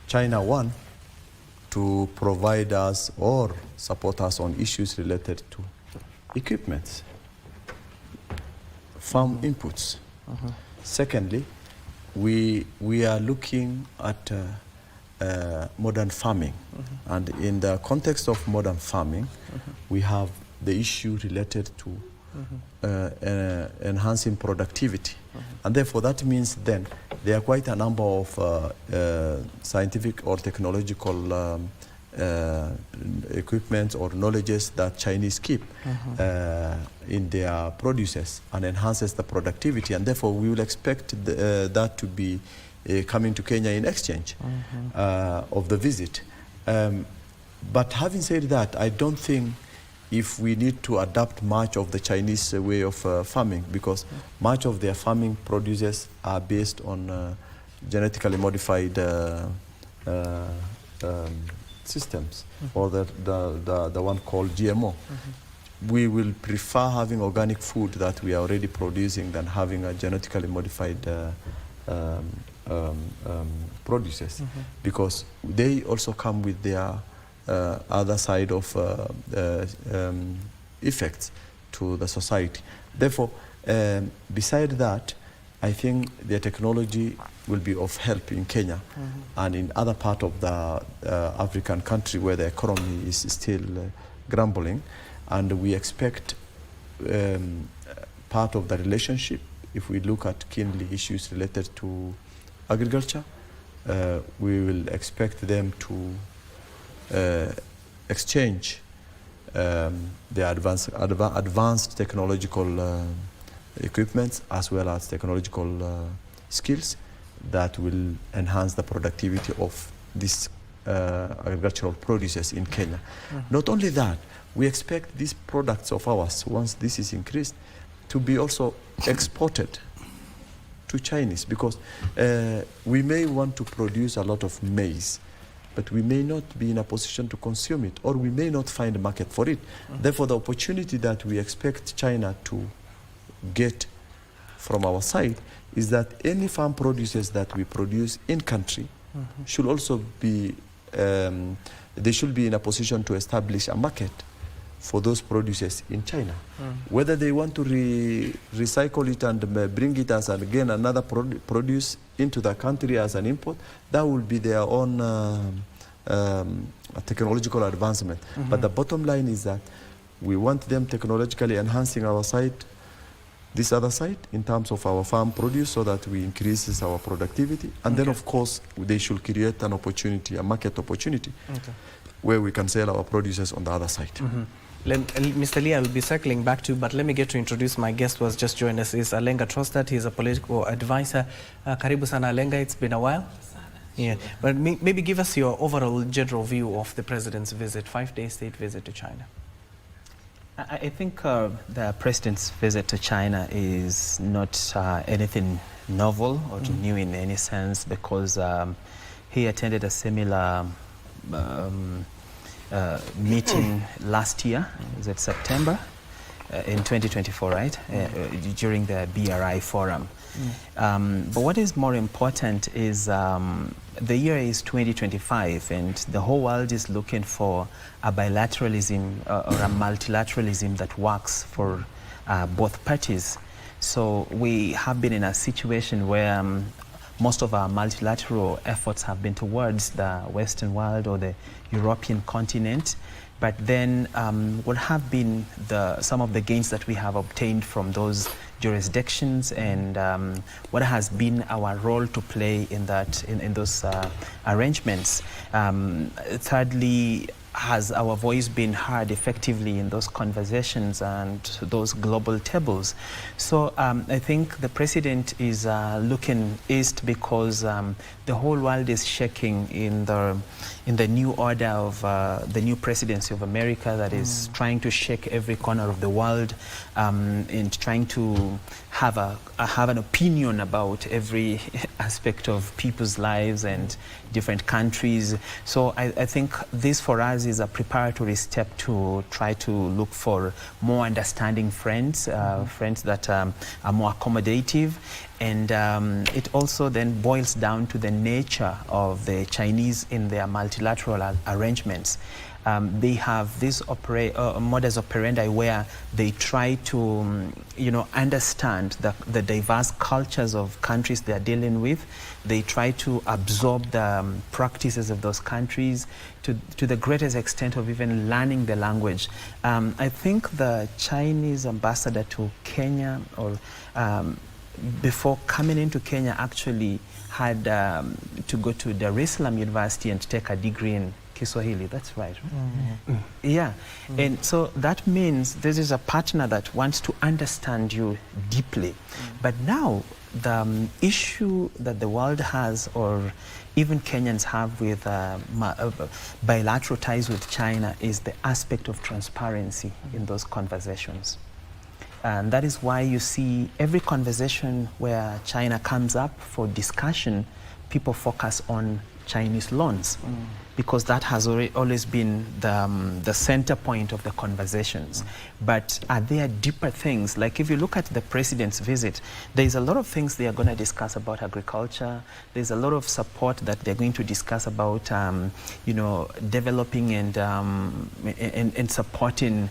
China, one, to provide us or support us on issues related to equipment, farm inputs. Secondly, we are looking at modern farming. And in the context of modern farming, we have the issue related to enhancing productivity. And therefore, that means then there are quite a number of scientific or technological equipment or knowledges that Chinese keep in their produces and enhances the productivity. And therefore, we will expect that to be coming to Kenya in exchange of the visit. But having said that, I don't think if we need to adapt much of the Chinese way of farming, because much of their farming produces are based on genetically modified systems, or the one called GMO. We will prefer having organic food that we are already producing than having a genetically modified produces, because they also come with their other side of effects to the society. Therefore, beside that, I think the technology will be of help in Kenya and in other part of the African country where the economy is still grumbling, and we expect part of the relationship, if we look at keenly issues related to agriculture, we will expect them to exchange the advanced technological equipment as well as technological skills that will enhance the productivity of these agricultural produces in Kenya. Not only that, we expect these products of ours, once this is increased, to be also exported to Chinese, because we may want to produce a lot of maize, but we may not be in a position to consume it, or we may not find a market for it. Therefore, the opportunity that we expect China to get from our side is that any farm produces that we produce in country should also be, they should be in a position to establish a market for those producers in China. Whether they want to recycle it and bring it as again another produce into the country as an import, that will be their own technological advancement. But the bottom line is that we want them technologically enhancing our side, this other side, in terms of our farm produce, so that we increases our productivity. And then, of course, they should create an opportunity, a market opportunity, where we can sell our produces on the other side. Mr. Lee, I will be circling back to you, but let me get to introduce my guest who has just joined us. Is Alenga Trostat. He's a political advisor. Karibu sana Alenga, it's been a while. Yeah, but maybe give us your overall general view of the president's visit, 5-day state visit to China. I think the president's visit to China is not anything novel or new in any sense, because he attended a similar meeting last year, was it September, in 2024, right? During the BRI forum. But what is more important is the year is 2025, and the whole world is looking for a bilateralism or a multilateralism that works for both parties. So we have been in a situation where most of our multilateral efforts have been towards the Western world or the European continent. But then what have been some of the gains that we have obtained from those jurisdictions, and what has been our role to play in those arrangements? Thirdly, has our voice been heard effectively in those conversations and those global tables? So I think the president is looking east because the whole world is shaking in the new order of the new presidency of America that is trying to shake every corner of the world and trying to have an opinion about every aspect of people's lives and different countries. So I think this for us is a preparatory step to try to look for more understanding friends, friends that are more accommodative. And it also then boils down to the nature of the Chinese in their multilateral arrangements. They have this modus operandi where they try to, understand the diverse cultures of countries they are dealing with. They try to absorb the practices of those countries to the greatest extent of even learning the language. I think the Chinese ambassador to Kenya, or before coming into Kenya, actually had to go to Dar es Salaam University and take a degree in Kiswahili. That's right. Yeah. And so that means this is a partner that wants to understand you deeply. But now the issue that the world has, or even Kenyans have with bilateral ties with China, is the aspect of transparency in those conversations. And that is why you see every conversation where China comes up for discussion, people focus on Chinese loans, because that has always been the center point of the conversations. But are there deeper things? Like if you look at the president's visit, there's a lot of things they are going to discuss about agriculture. There's a lot of support that they're going to discuss about, you know, developing and supporting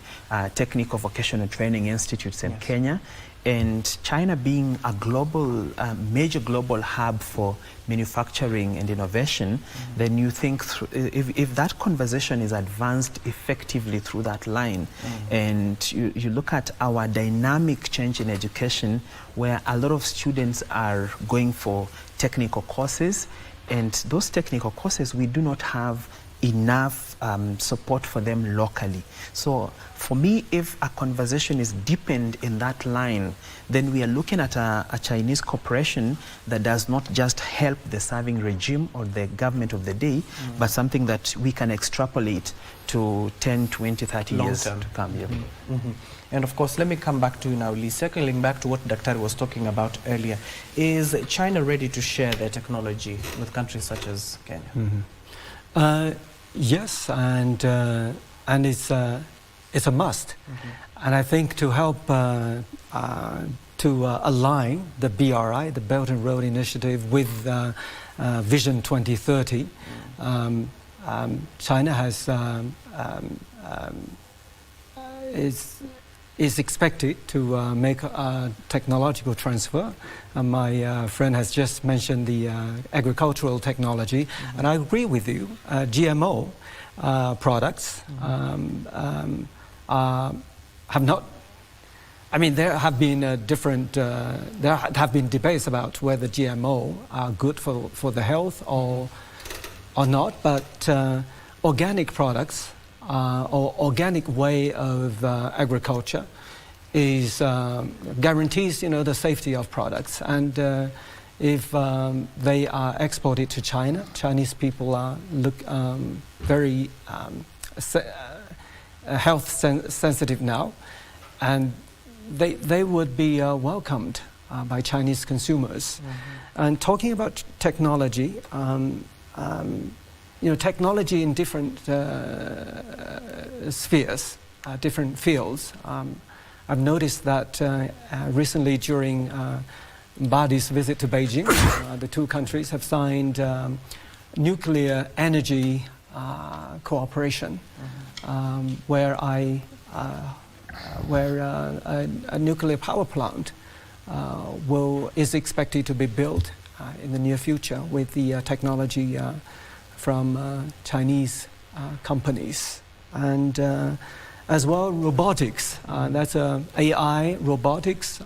technical vocational training institutes in Kenya. And China being a global, major global hub for manufacturing and innovation, then you think if that conversation is advanced effectively through that line, and you look at our dynamic change in education, where a lot of students are going for technical courses, and those technical courses, we do not have enough support for them locally. So for me, if a conversation is deepened in that line, then we are looking at a Chinese corporation that does not just help the serving regime or the government of the day, but something that we can extrapolate to 10, 20, 30 years to come. And of course, let me come back to you now, Lee. Circling back to what Dr. was talking about earlier, is China ready to share their technology with countries such as Kenya? Yes, and it's a must. And I think to help to align the BRI, the Belt and Road Initiative, with Vision 2030, China has is expected to make a technological transfer. My friend has just mentioned the agricultural technology, and I agree with you. GMO products have not. I mean, there have been there have been debates about whether GMO are good for the health or not, but organic products or organic way of agriculture is guarantees, you know, the safety of products. And if they are exported to China, Chinese people are very health sensitive now, and they would be welcomed by Chinese consumers. And talking about technology, you know, technology in different spheres, different fields. I've noticed that recently during Badi's visit to Beijing, the two countries have signed nuclear energy cooperation, where a nuclear power plant is expected to be built in the near future with the technology from Chinese companies. And as well, robotics. That's AI robotics.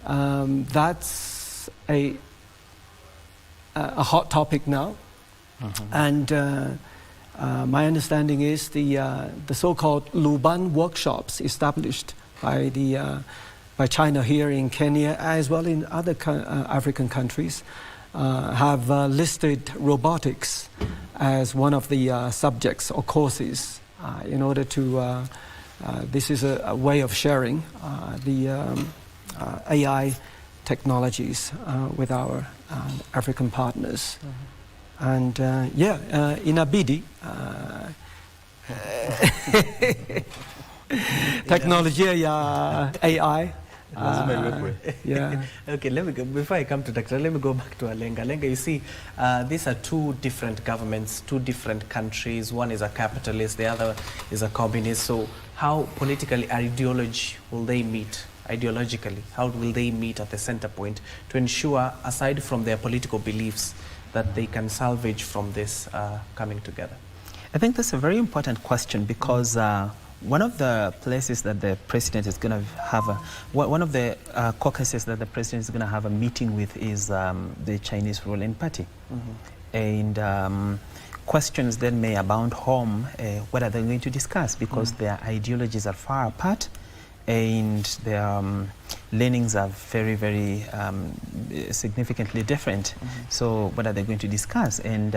That's a hot topic now. And my understanding is the so-called Luban workshops established by China here in Kenya, as well in other African countries, have listed robotics as one of the subjects or courses in order to, this is a way of sharing the AI technologies with our African partners. And in Abidi, technology, AI. Yeah. Okay, let me go. Before I come to Dr. let me go back to Alenga. Alenga, you see, these are two different governments, two different countries. One is a capitalist, the other is a communist. So how politically, ideologically, will they meet? Ideologically, how will they meet at the center point to ensure, aside from their political beliefs, that they can salvage from this coming together? I think that's a very important question, because one of the places that the president is going to have one of the caucuses that the president is going to have a meeting with is the Chinese ruling party. And questions then may abound home. What are they going to discuss? Because their ideologies are far apart, and their leanings are very, very significantly different. So what are they going to discuss? And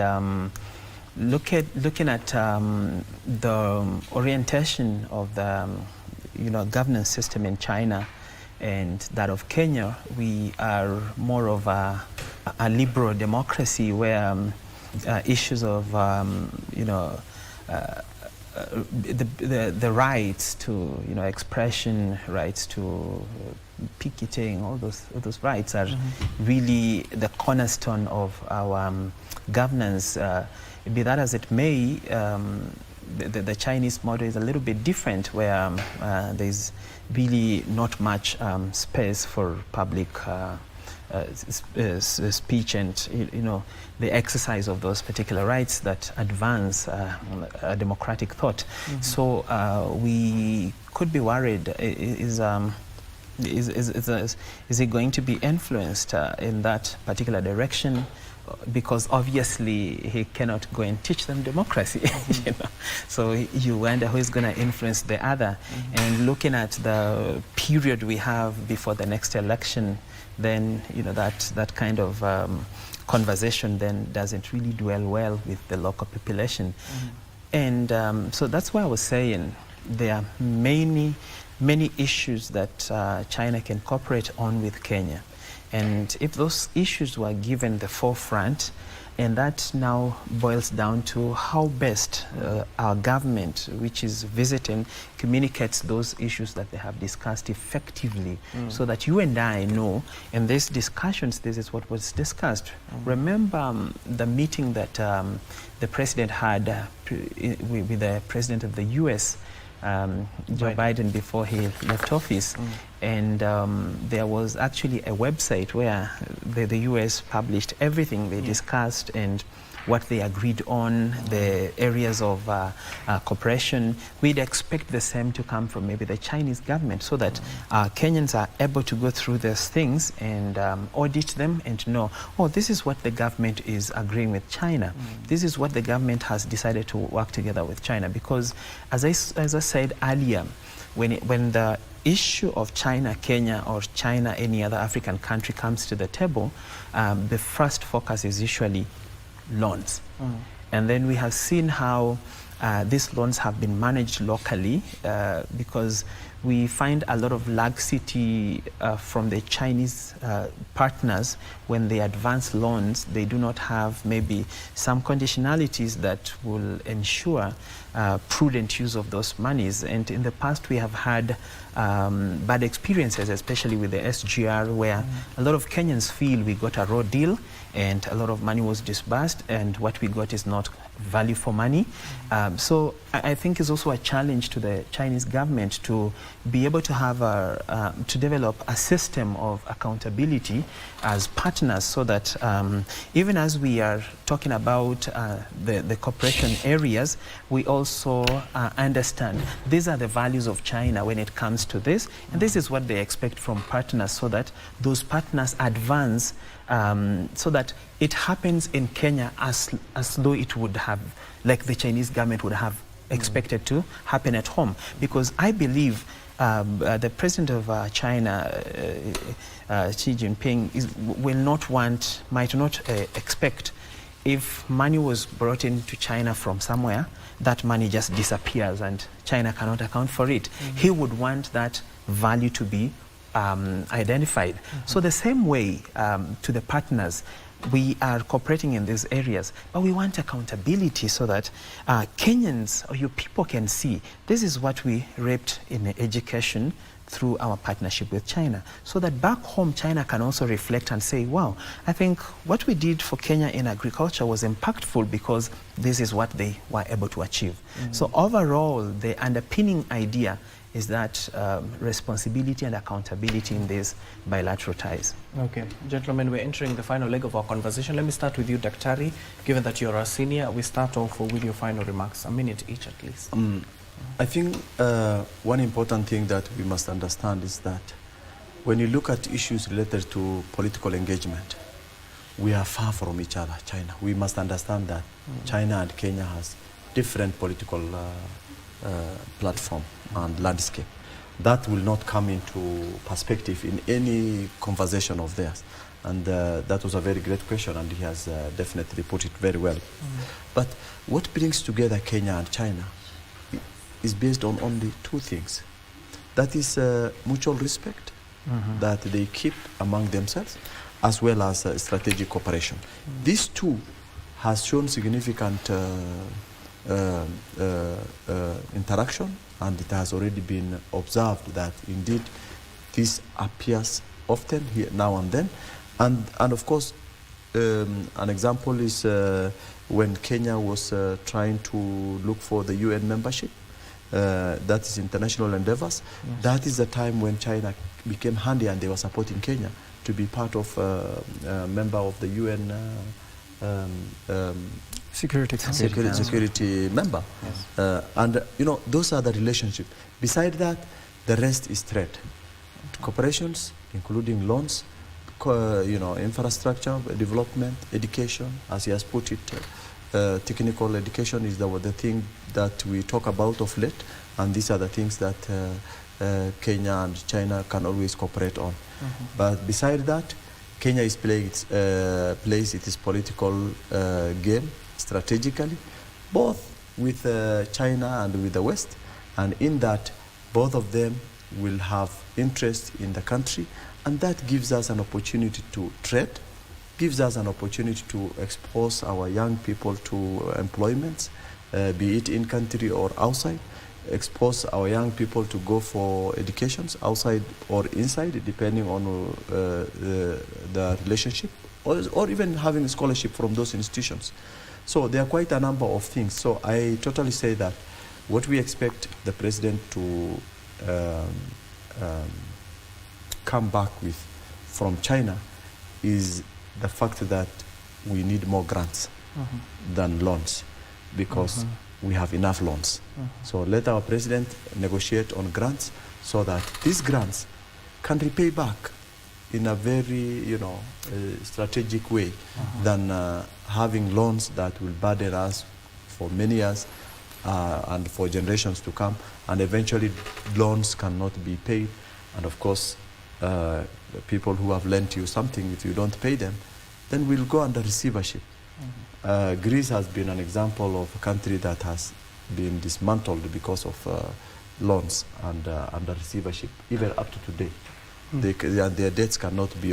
looking at the orientation of the governance system in China and that of Kenya, we are more of a liberal democracy where issues of, the rights to, expression, rights to picketing, all those rights are really the cornerstone of our governance. Be that as it may, the Chinese model is a little bit different, where there's really not much space for public speech and the exercise of those particular rights that advance a democratic thought. So we could be worried: is it going to be influenced in that particular direction? Because obviously he cannot go and teach them democracy. So you wonder who is going to influence the other. And looking at the period we have before the next election, then that kind of conversation then doesn't really dwell well with the local population. And so that's why I was saying there are many issues that China can cooperate on with Kenya. And if those issues were given the forefront, and that now boils down to how best our government, which is visiting, communicates those issues that they have discussed effectively, so that you and I know, in these discussions, this is what was discussed. Remember the meeting that the president had with the president of the US, Joe Biden, before he left office. And there was actually a website where the US published everything they discussed and what they agreed on, the areas of cooperation. We'd expect the same to come from maybe the Chinese government, so that Kenyans are able to go through these things and audit them and know, oh, this is what the government is agreeing with China. This is what the government has decided to work together with China. Because as I said earlier, when the issue of China, Kenya, or China, any other African country comes to the table, the first focus is usually loans. And then we have seen how these loans have been managed locally, because we find a lot of laxity from the Chinese partners. When they advance loans, they do not have maybe some conditionalities that will ensure prudent use of those monies. And in the past, we have had bad experiences, especially with the SGR, where a lot of Kenyans feel we got a raw deal and a lot of money was disbursed, and what we got is not value for money. So I think it's also a challenge to the Chinese government to be able to have to develop a system of accountability as partners, so that even as we are talking about the cooperation areas, we also understand these are the values of China when it comes to this, and this is what they expect from partners, so that those partners advance, so that it happens in Kenya as though it would have, like the Chinese government would have expected to happen at home. Because I believe the president of China, Xi Jinping, might not expect, if money was brought into China from somewhere, that money just disappears and China cannot account for it. He would want that value to be identified. So the same way to the partners, we are cooperating in these areas, but we want accountability, so that Kenyans or your people can see this is what we reaped in education through our partnership with China, so that back home China can also reflect and say, wow, I think what we did for Kenya in agriculture was impactful because this is what they were able to achieve. So overall, the underpinning idea is that responsibility and accountability in these bilateral ties. Okay, gentlemen, we're entering the final leg of our conversation. Let me start with you, Daktari. Given that you're a senior, we start off with your final remarks, a minute each at least. I think one important thing that we must understand is that when you look at issues related to political engagement, we are far from each other, China. We must understand that China and Kenya has different political platform and landscape. That will not come into perspective in any conversation of theirs. And that was a very great question, and he has definitely put it very well. But what brings together Kenya and China is based on only two things. That is mutual respect that they keep among themselves, as well as strategic cooperation. These two has shown significant interaction, and it has already been observed that indeed this appears often here now and then. And of course, an example is when Kenya was trying to look for the UN membership, that is international endeavors. Yes. That is the time when China became handy and they were supporting Kenya to be part of a member of the UN security member. Yes. And you know, those are the relationships. Beside that, the rest is trade. Cooperations, including loans, you know, infrastructure, development, education, as he has put it, technical education is the thing that we talk about of late, and these are the things that Kenya and China can always cooperate on. Mm-hmm. But beside that, Kenya is playing plays its political game strategically, both with China and with the West, and in that, both of them will have interest in the country, and that gives us an opportunity to trade, gives us an opportunity to expose our young people to employments, be it in country or outside, expose our young people to go for educations outside or inside, depending on the relationship, or even having a scholarship from those institutions. So there are quite a number of things. So I totally say that what we expect the president to come back with from China is the fact that we need more grants than loans, because we have enough loans. So let our president negotiate on grants so that these grants can repay back in a very, you know, strategic way than having loans that will burden us for many years and for generations to come, and eventually loans cannot be paid. And of course, the people who have lent you something, if you don't pay them, then we'll go under receivership. Greece has been an example of a country that has been dismantled because of loans and under receivership, even up to today. Their debts cannot be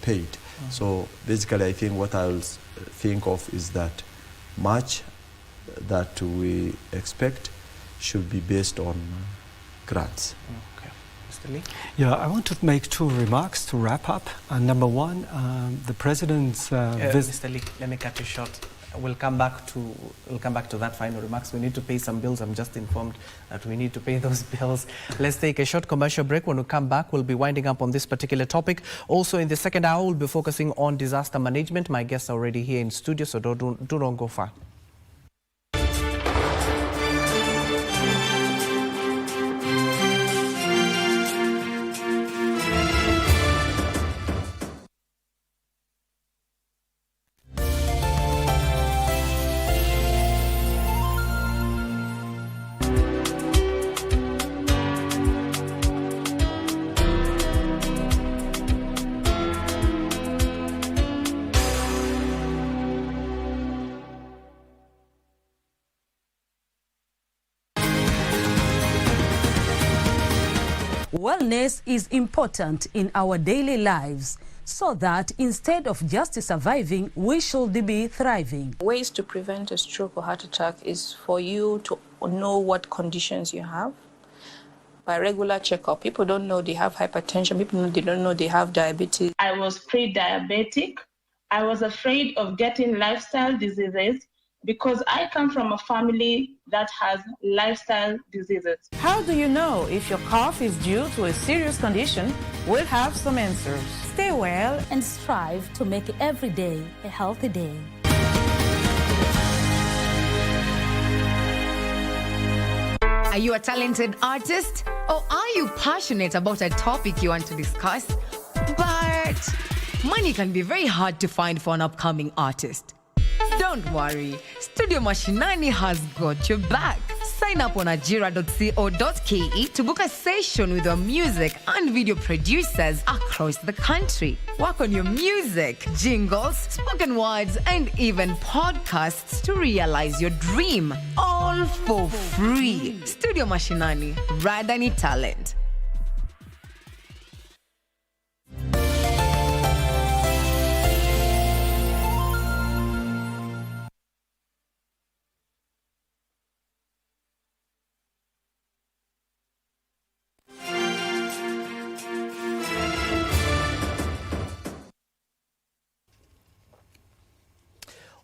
paid. So basically, I think what I'll think of is that much that we expect should be based on grants. Okay. Mr. Lee? Yeah, I want to make two remarks to wrap up. Number one, the president's Mr. Lee, let me cut you short. We'll come back to that final remarks. We need to pay some bills. I'm just informed that we need to pay those bills. Let's take a short commercial break. When we come back, we'll be winding up on this particular topic. Also, in the second hour, we'll be focusing on disaster management. My guests are already here in studio, so don't go far. Wellness is important in our daily lives, so that instead of just surviving, we should be thriving. Ways to prevent a stroke or heart attack is for you to know what conditions you have by regular checkup. People don't know they have hypertension. People don't know they have diabetes. I was pre-diabetic. I was afraid of getting lifestyle diseases because I come from a family that has lifestyle diseases. How do you know if your cough is due to a serious condition? We'll have some answers. Stay well and strive to make every day a healthy day. Are you a talented artist, or are you passionate about a topic you want to discuss? But money can be very hard to find for an upcoming artist. Don't worry, Studio Mashinani has got your back. Sign up on ajira.co.ke to book a session with your music and video producers across the country. Work on your music, jingles, spoken words, and even podcasts to realize your dream, all for free. Studio Mashinani, Radani Talent.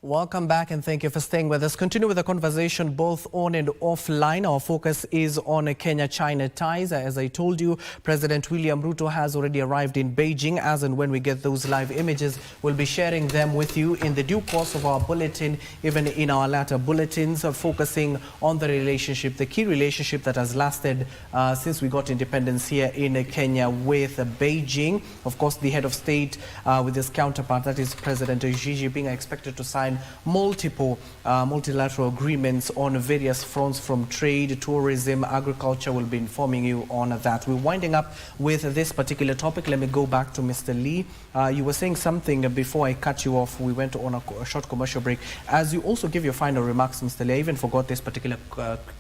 Welcome back and thank you for staying with us. Continue with the conversation both on and offline. Our focus is on Kenya-China ties. As I told you, President William Ruto has already arrived in Beijing. As and when we get those live images, we'll be sharing them with you in the due course of our bulletin, even in our latter bulletins, focusing on the relationship, the key relationship that has lasted since we got independence here in Kenya with Beijing. Of course, the head of state with his counterpart, that is President Xi Jinping, are expected to sign multiple multilateral agreements on various fronts, from trade, tourism, agriculture. We'll be informing you on that. We're winding up with this particular topic. Let me go back to Mr. Lee. You were saying something before I cut you off. We went on a short commercial break. As you also give your final remarks, Mr. Lee, I even forgot this particular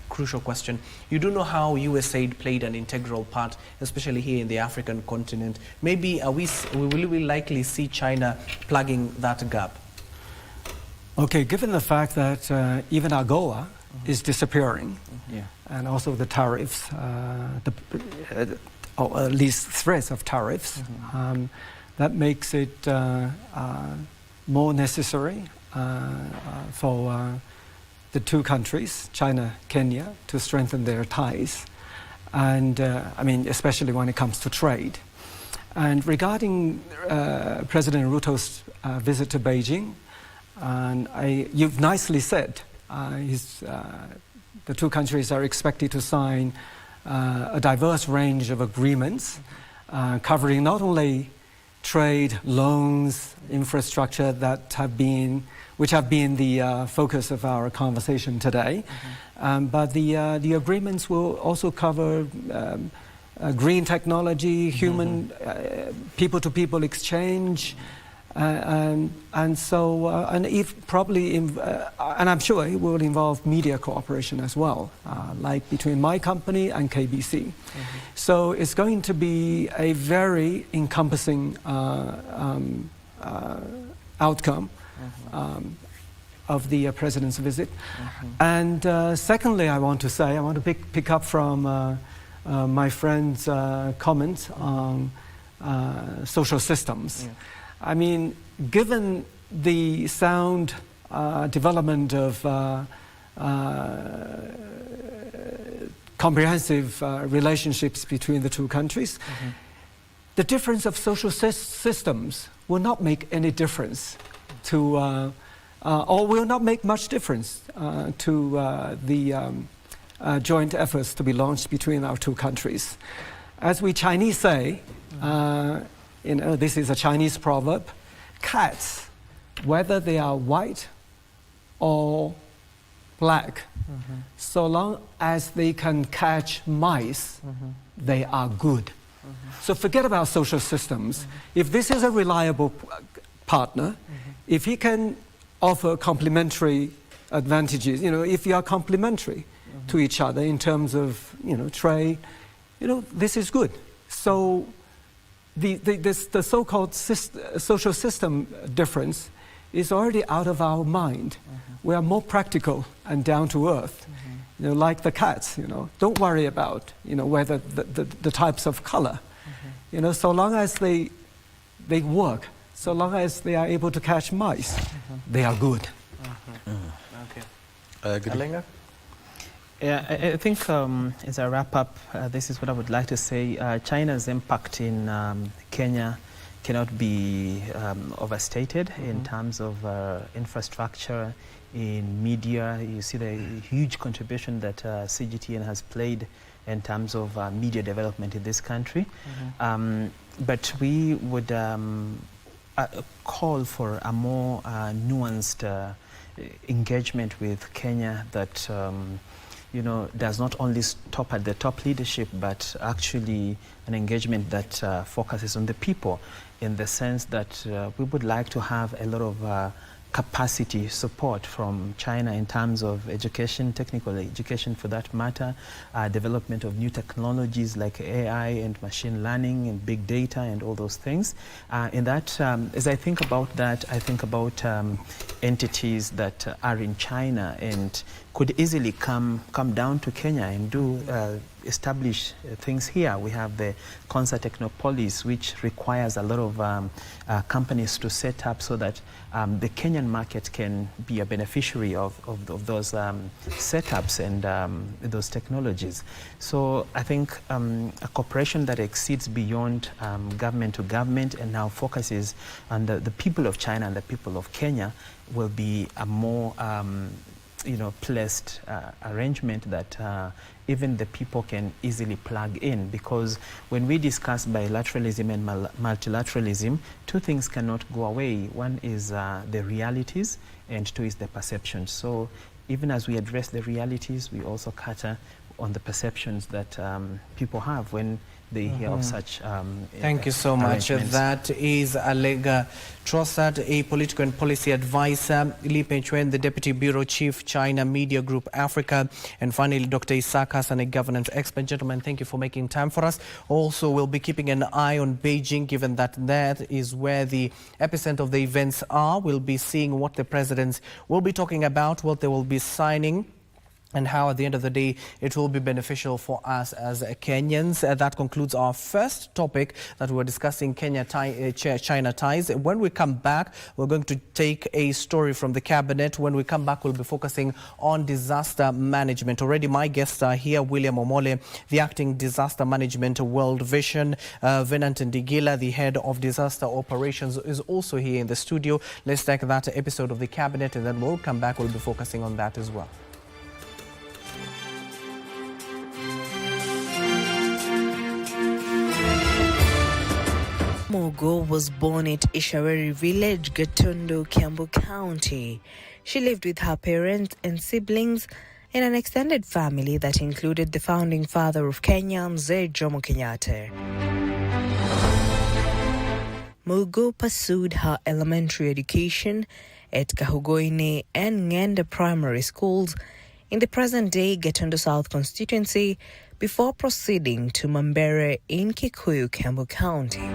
crucial question. You do know how USAID played an integral part, especially here in the African continent. Maybe will we likely see China plugging that gap? Okay, given the fact that even AGOA is disappearing, and also the tariffs, or at least threats of tariffs, that makes it more necessary for the two countries, China, Kenya, to strengthen their ties. And I mean, especially when it comes to trade. And regarding President Ruto's visit to Beijing, and you've nicely said the two countries are expected to sign a diverse range of agreements covering not only trade, loans, infrastructure which have been the focus of our conversation today, but the agreements will also cover green technology, human people-to-people exchange. And if probably, and I'm sure it will involve media cooperation as well, like between my company and KBC. So it's going to be a very encompassing outcome of the president's visit. And secondly, I want to pick up from my friend's comments on social systems. I mean, given the sound development of comprehensive relationships between the two countries, the difference of social systems will not make any difference to, or will not make much difference to the joint efforts to be launched between our two countries. As we Chinese say, this is a Chinese proverb, cats, whether they are white or black, so long as they can catch mice, they are good. So forget about social systems. If this is a reliable partner, if he can offer complementary advantages, if you are complementary to each other in terms of, trade, this is good. So the so-called social system difference is already out of our mind. We are more practical and down to earth, like the cats. Don't worry about whether the types of color. So long as they work, so long as they are able to catch mice, they are good. Okay. Alenga? Yeah, I think as a wrap-up, this is what I would like to say. China's impact in Kenya cannot be overstated in terms of infrastructure, in media. You see the huge contribution that CGTN has played in terms of media development in this country. But we would call for a more nuanced engagement with Kenya that does not only stop at the top leadership, but actually an engagement that focuses on the people, in the sense that we would like to have a lot of capacity support from China in terms of education, technical education for that matter, development of new technologies like AI and machine learning and big data and all those things. In that, as I think about that, I think about entities that are in China and could easily come down to Kenya and do establish things here. We have the Concert Technopolis, which requires a lot of companies to set up so that the Kenyan market can be a beneficiary of those setups and those technologies. So I think a cooperation that exceeds beyond government to government and now focuses on the people of China and the people of Kenya will be a more placed arrangement that even the people can easily plug in, because when we discuss bilateralism and multilateralism, two things cannot go away. One is the realities, and two is the perceptions. So even as we address the realities, we also cater on the perceptions that people have when they hear of such Thank you so much. That is Alega Trossard, a political and policy advisor, Li Pengchuen, the Deputy Bureau Chief, China Media Group Africa, and finally Dr. Isaac Hassan, a governance expert. Gentlemen, thank you for making time for us. Also, we'll be keeping an eye on Beijing, given that that is where the epicenter of the events are. We'll be seeing what the presidents will be talking about, what they will be signing, and how at the end of the day it will be beneficial for us as Kenyans. That concludes our first topic that we're discussing, China ties. When we come back, we're going to take a story from the cabinet. When we come back, we'll be focusing on disaster management. Already my guests are here: William Omole, the acting disaster management World Vision; Venant Ndigila, the head of disaster operations, is also here in the studio. Let's take that episode of the cabinet, and then we'll come back. We'll be focusing on that as well. Mugo was born at Ishaweri Village, Gatundu, Kiambu County. She lived with her parents and siblings in an extended family that included the founding father of Kenya, Mzee Jomo Kenyatta. Mugo pursued her elementary education at Kahugoine and Ngenda primary schools in the present-day Gatundu South constituency before proceeding to Mambere in Kikuyu, Kiambu County.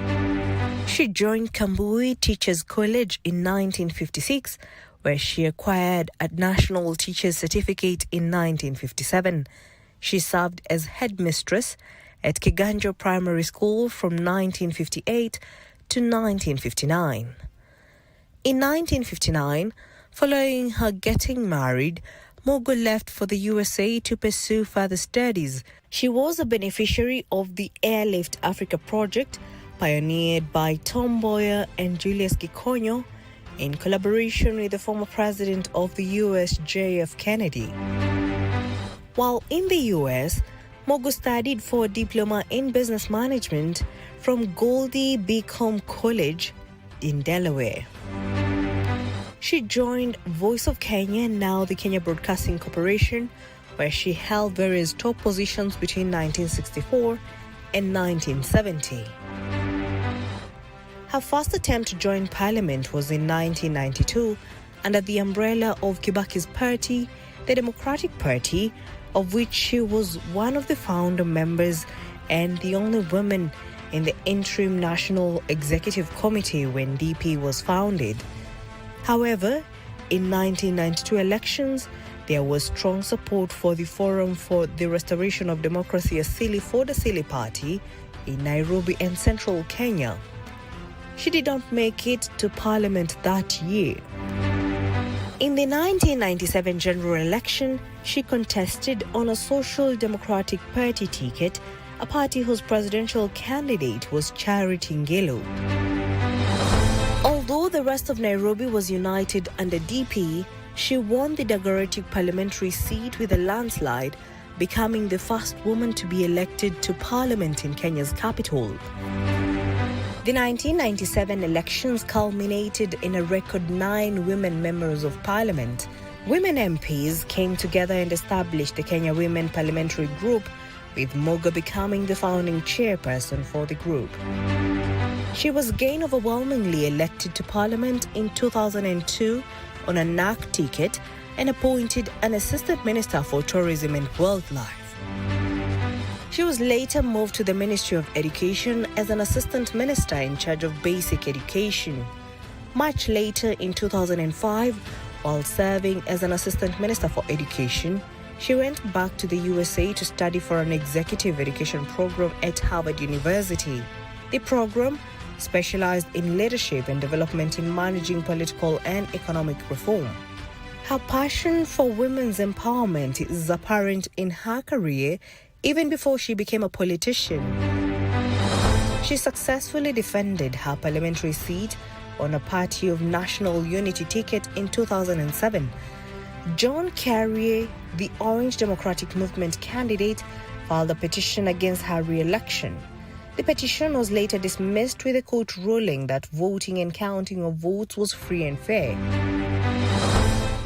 She joined Kambui Teachers College in 1956, where she acquired a National Teacher's Certificate in 1957. She served as headmistress at Kiganjo Primary School from 1958 to 1959. In 1959, following her getting married, Mugo left for the USA to pursue further studies. She was a beneficiary of the Airlift Africa project, pioneered by Tom Mboya and Julius Gikonyo in collaboration with the former president of the US, J.F. Kennedy. While in the US, Mugo studied for a diploma in business management from Goldie Beacom College in Delaware. She joined Voice of Kenya, now the Kenya Broadcasting Corporation, where she held various top positions between 1964 and 1970. Her first attempt to join Parliament was in 1992 under the umbrella of Kibaki's party, the Democratic Party, of which she was one of the founder members and the only woman in the interim National Executive Committee when DP was founded. However, in 1992 elections, there was strong support for the Forum for the Restoration of Democracy Asili for the Asili Party in Nairobi and central Kenya. She did not make it to Parliament that year. In the 1997 general election, she contested on a Social Democratic Party ticket, a party whose presidential candidate was Charity Ngilu. Although the rest of Nairobi was united under DP, she won the Dagoretic parliamentary seat with a landslide, becoming the first woman to be elected to Parliament in Kenya's capital. The 1997 elections culminated in a record 9 women members of Parliament. Women MPs came together and established the Kenya Women Parliamentary Group, with Mugo becoming the founding chairperson for the group. She was again overwhelmingly elected to Parliament in 2002 on a NAC ticket and appointed an Assistant Minister for Tourism and Wildlife. She was later moved to the Ministry of Education as an Assistant Minister in charge of basic education. Much later in 2005, while serving as an Assistant Minister for Education, She went back to the USA to study for an executive education program at Harvard University. The program specialized in leadership and development in managing political and economic reform. Her passion for women's empowerment is apparent in her career even before she became a politician. She successfully defended her parliamentary seat on a Party of National Unity ticket in 2007. John Carrier, the Orange Democratic Movement candidate, filed a petition against her re-election. The petition was later dismissed with a court ruling that voting and counting of votes was free and fair.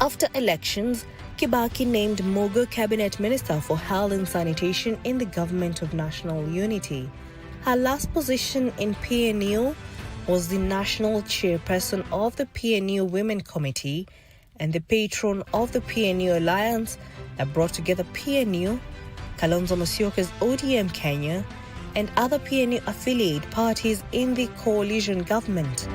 After elections, Kibaki named Mogo Cabinet Minister for Health and Sanitation in the Government of National Unity. Her last position in PNU was the national chairperson of the PNU Women Committee and the patron of the PNU Alliance that brought together PNU, Kalonzo Musyoka's ODM Kenya, and other PNU affiliate parties in the coalition government.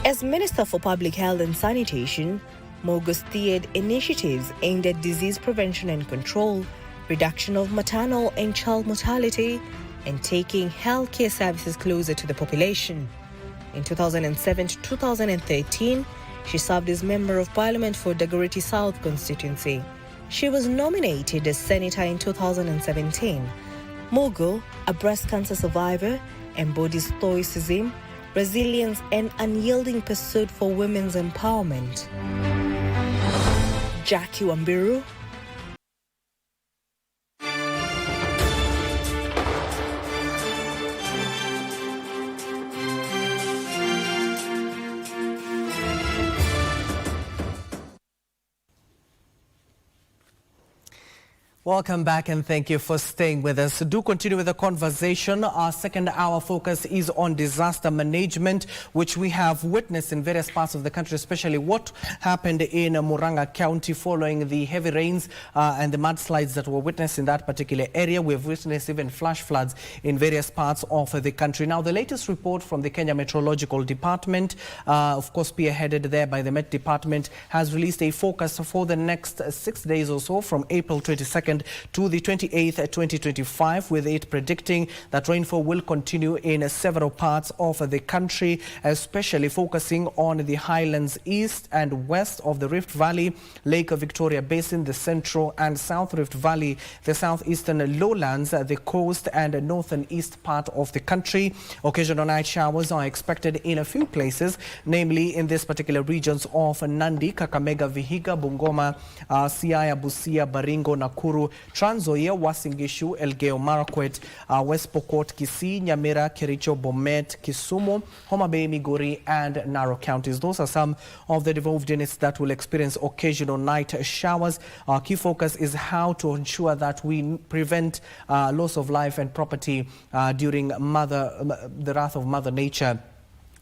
As Minister for Public Health and Sanitation, Mogo steered initiatives aimed at disease prevention and control, reduction of maternal and child mortality, and taking healthcare services closer to the population. In 2007 to 2013, she served as Member of Parliament for Dagoretti South constituency. She was nominated as Senator in 2017. Mogo, a breast cancer survivor, embodies stoicism, resilience, and unyielding pursuit for women's empowerment. Jackie Wambiru. Welcome back and thank you for staying with us. Do continue with the conversation. Our second hour focus is on disaster management, which we have witnessed in various parts of the country, especially what happened in Muranga County following the heavy rains and the mudslides that were witnessed in that particular area. We have witnessed even flash floods in various parts of the country. Now, the latest report from the Kenya Meteorological Department, of course spearheaded there by the Met Department, has released a forecast for the next 6 days or so from April 22nd to the 28th, 2025, with it predicting that rainfall will continue in several parts of the country, especially focusing on the highlands east and west of the Rift Valley, Lake Victoria Basin, the central and south Rift Valley, the southeastern lowlands, the coast and northern east part of the country. Occasional night showers are expected in a few places, namely in these particular regions of Nandi, Kakamega, Vihiga, Bungoma, Siaya, Busia, Baringo, Nakuru, Trans Nzoia, Uasin Gishu, Elgeyo Marakwet, West Pokot, Kisii, Nyamira, Kericho, Bomet, Kisumu, Homa Bay, Migori, and Narok counties. Those are some of the devolved units that will experience occasional night showers. Our key focus is how to ensure that we prevent loss of life and property during the wrath of Mother Nature,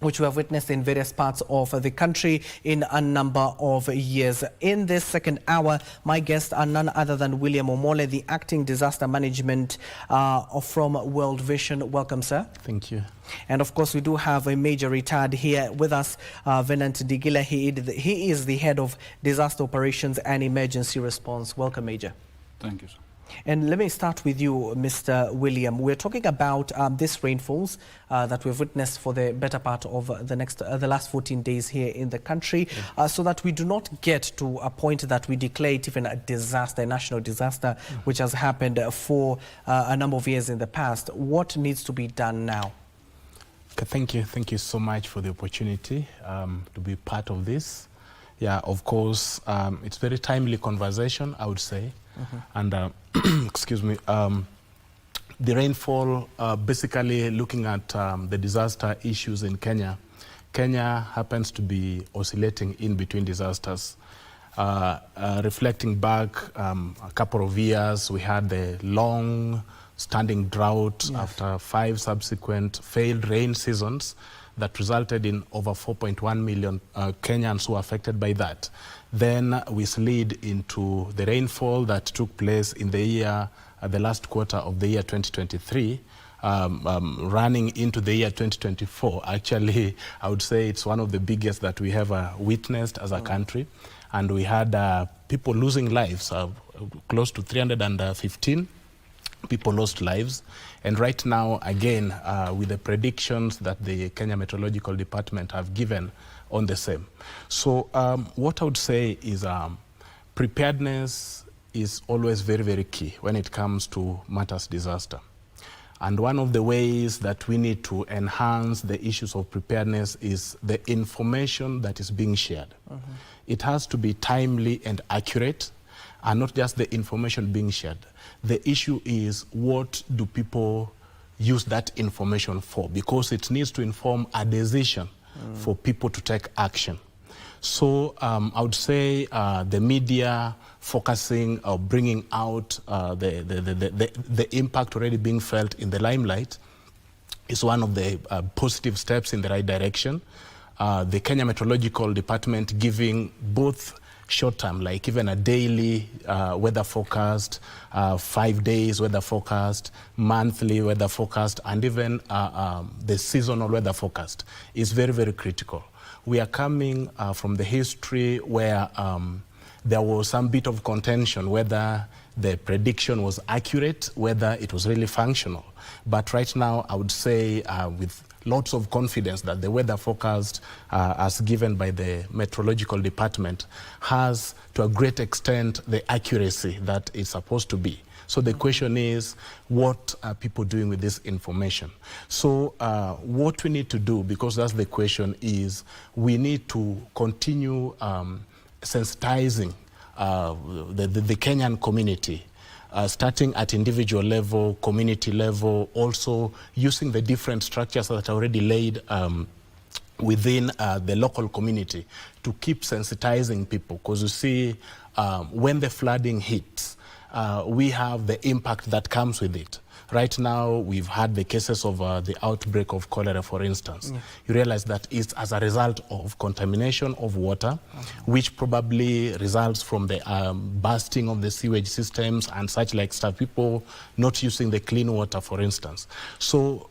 which we have witnessed in various parts of the country in a number of years. In this second hour, my guests are none other than William Omole, the Acting Disaster Management from World Vision. Welcome, sir. Thank you. And of course, we do have a Major retired here with us, Venant Digila. He is the Head of Disaster Operations and Emergency Response. Welcome, Major. Thank you, sir. And let me start with you, Mr. William. We're talking about these rainfalls that we've witnessed for the better part of the last 14 days here in the country, so that we do not get to a point that we declare it even a disaster, a national disaster, which has happened for a number of years in the past. What needs to be done now? Okay, thank you. Thank you so much for the opportunity to be part of this. Yeah, of course, it's very timely conversation, I would say. And excuse me, the rainfall, basically looking at the disaster issues in Kenya. Kenya happens to be oscillating in between disasters. Reflecting back a couple of years, we had the long standing drought after 5 subsequent failed rain seasons that resulted in over 4.1 million Kenyans who were affected by that. Then we slid into the rainfall that took place in the last quarter of the year 2023, running into the year 2024. Actually, I would say it's one of the biggest that we have witnessed as a country. and we had people losing lives, close to 315 people lost lives. And right now, again, with the predictions that the Kenya Meteorological Department have given on the same. So what I would say is preparedness is always very, very key when it comes to matters disaster. And one of the ways that we need to enhance the issues of preparedness is the information that is being shared. It has to be timely and accurate, and not just the information being shared. The issue is, what do people use that information for? Because it needs to inform a decision for people to take action. So I would say the media focusing or bringing out the impact already being felt in the limelight is one of the positive steps in the right direction. The Kenya Meteorological Department giving both short-term, like even a daily weather forecast, 5 days weather forecast, monthly weather forecast, and even the seasonal weather forecast is very, very critical. We are coming from the history where there was some bit of contention whether the prediction was accurate, whether it was really functional. But right now, I would say with lots of confidence that the weather forecast as given by the Meteorological Department has, to a great extent, the accuracy that it's supposed to be. So the question is, what are people doing with this information? So what we need to do, because that's the question, is we need to continue sensitizing the Kenyan community, starting at individual level, community level, also using the different structures that are already laid within the local community to keep sensitizing people. Because you see, when the flooding hits, we have the impact that comes with it. Right now, we've had the cases of the outbreak of cholera, for instance. Yeah. You realize that it's as a result of contamination of water, which probably results from the bursting of the sewage systems and such like stuff, people not using the clean water, for instance. So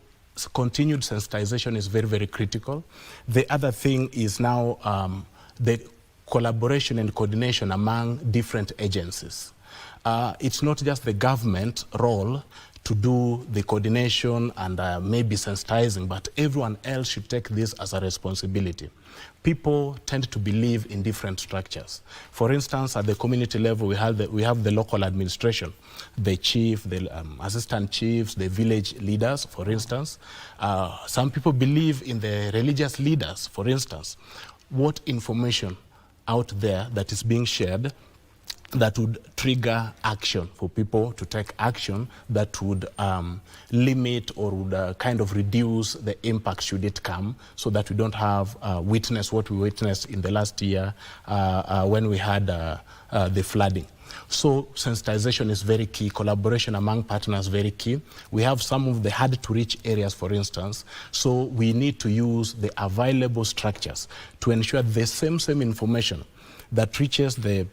continued sensitization is very, very critical. The other thing is now the collaboration and coordination among different agencies. It's not just the government role to do the coordination and maybe sensitizing, but everyone else should take this as a responsibility. People tend to believe in different structures. For instance, at the community level, we have the local administration, the chief, the assistant chiefs, the village leaders, for instance. Some people believe in the religious leaders, for instance. What information out there that is being shared that would trigger action for people to take action that would limit or would kind of reduce the impact should it come, so that we don't have witness what we witnessed in the last year when we had the flooding. So sensitization is very key. Collaboration among partners very key. We have some of the hard to reach areas, for instance. So we need to use the available structures to ensure the same information that reaches the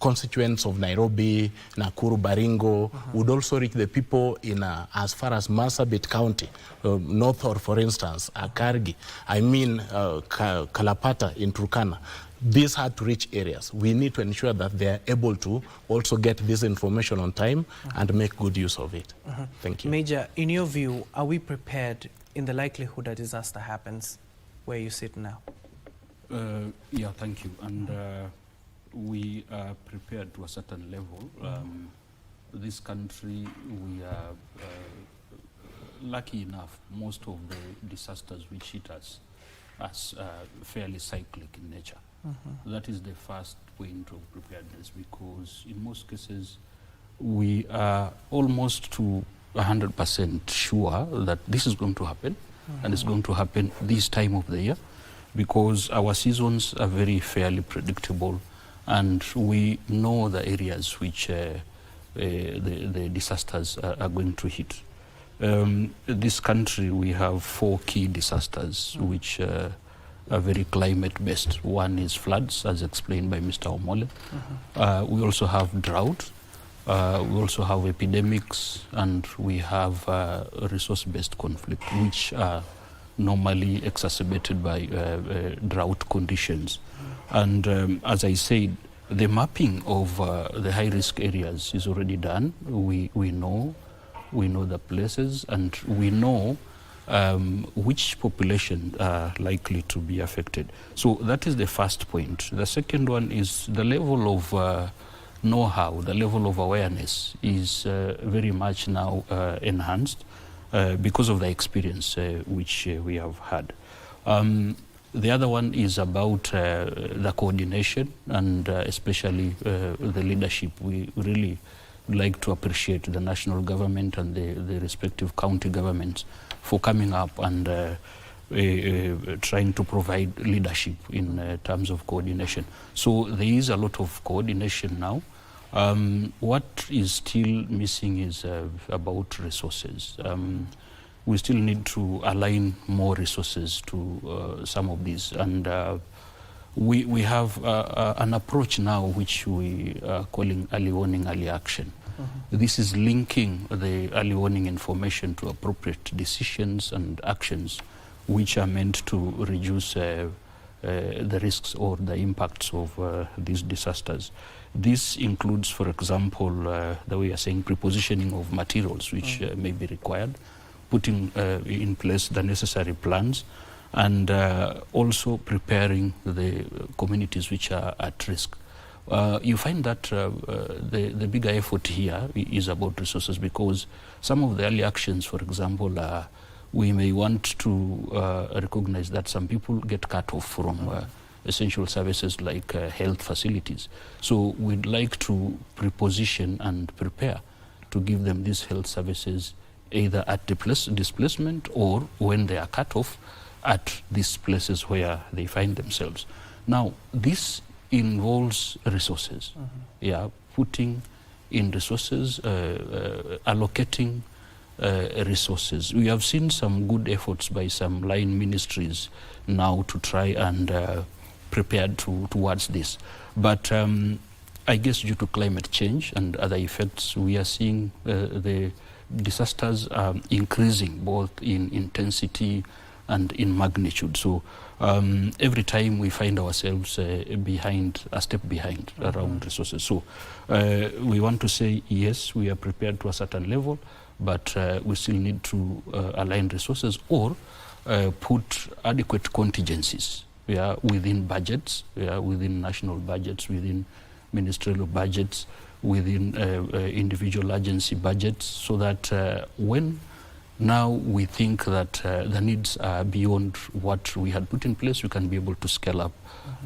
constituents of Nairobi, Nakuru, Baringo, would also reach the people in as far as Marsabit County, North, or for instance, Kargi, Kalapata in Turkana. These hard to reach areas, we need to ensure that they are able to also get this information on time and make good use of it. Thank you. Major, in your view, are we prepared in the likelihood a disaster happens where you sit now? Yeah, thank you. And we are prepared to a certain level. This country, we are lucky enough, most of the disasters which hit us as fairly cyclic in nature. That is the first point of preparedness, because in most cases, we are almost to 100% sure that this is going to happen, and it's going to happen this time of the year, because our seasons are very fairly predictable, and we know the areas which the disasters are going to hit. This country, we have 4 key disasters which are very climate-based. One is floods, as explained by Mr. Omole. We also have drought. We also have epidemics, and we have resource-based conflict, which are normally exacerbated by drought conditions. And as I said, The mapping of the high-risk areas is already done. We know the places, and we know which population are likely to be affected. So that is the first point. The second one is the level of know-how, the level of awareness is very much now enhanced because of the experience which we have had. The other one is about the coordination and especially the leadership. We really like to appreciate the national government and the respective county governments for coming up and trying to provide leadership in terms of coordination. So there is a lot of coordination now. What is still missing is about resources. We still need to align more resources to some of these. And we have an approach now which we are calling early warning, early action. This is linking the early warning information to appropriate decisions and actions which are meant to reduce the risks or the impacts of these disasters. This includes, for example, the way you're saying prepositioning of materials which may be required, putting in place the necessary plans, and also preparing the communities which are at risk. You find that the bigger effort here is about resources, because some of the early actions, for example, we may want to recognize that some people get cut off from essential services like health facilities. So we'd like to preposition and prepare to give them these health services either at displacement or when they are cut off at these places where they find themselves. Now, this involves resources. Yeah, putting in resources, allocating resources. We have seen some good efforts by some line ministries now to try and prepare towards this. But I guess due to climate change and other effects, we are seeing the disasters increasing both in intensity and in magnitude. So every time we find ourselves a step behind around resources. So we want to say, yes, we are prepared to a certain level, but we still need to align resources or put adequate contingencies within budgets, within national budgets, within ministerial budgets, within individual agency budgets, so that when now we think that the needs are beyond what we had put in place, we can be able to scale up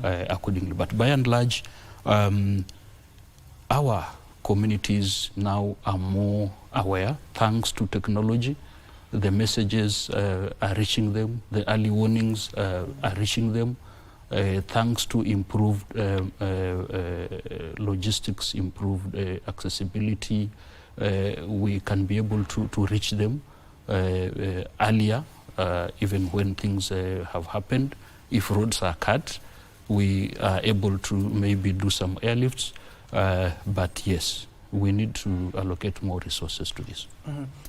accordingly. But by and large, our communities now are more aware, thanks to technology. The messages are reaching them, the early warnings are reaching them. Thanks to improved logistics, improved accessibility, we can be able to reach them earlier, even when things have happened. If roads are cut, we are able to maybe do some airlifts, but yes, we need to allocate more resources to this.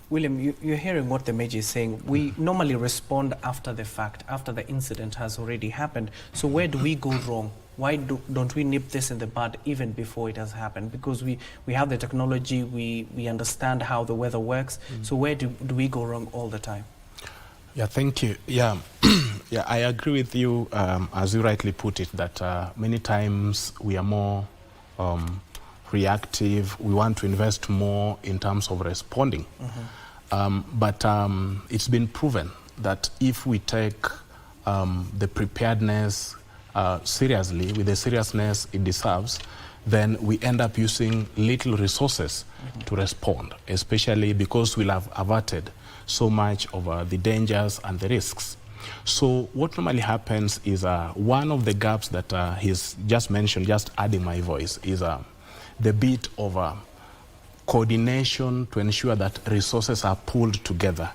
William, you're hearing what the Major is saying. We normally respond after the fact, after the incident has already happened. So where do we go wrong? Why don't we nip this in the bud even before it has happened? Because we have the technology, we understand how the weather works. So where do we go wrong all the time? Yeah, thank you. Yeah, yeah, I agree with you, as you rightly put it, that many times we are more reactive. We want to invest more in terms of responding. But it's been proven that if we take the preparedness seriously, with the seriousness it deserves, then we end up using little resources to respond, especially because we'll have averted so much of the dangers and the risks. So what normally happens is one of the gaps that he's just mentioned, just adding my voice, is the bit of coordination to ensure that resources are pulled together.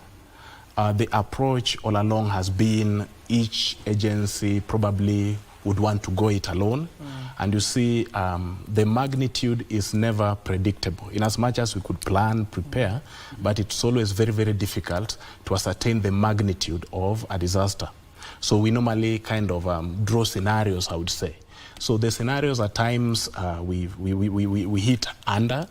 The approach all along has been each agency probably would want to go it alone. And you see, the magnitude is never predictable. In as much as we could plan, prepare, but it's always very, very difficult to ascertain the magnitude of a disaster. So we normally kind of draw scenarios, I would say. So the scenarios at times we hit under,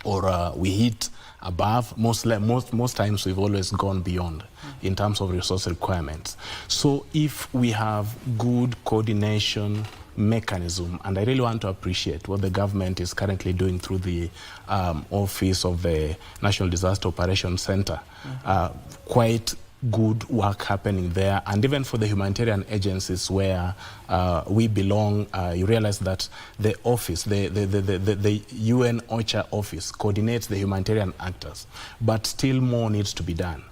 or we hit above. Most times we've always gone beyond in terms of resource requirements. So if we have good coordination mechanism, and I really want to appreciate what the government is currently doing through the Office of the National Disaster Operations Center. Quite good work happening there, and even for the humanitarian agencies where we belong, you realize that the office, the UN OCHA office coordinates the humanitarian actors, but still more needs to be done.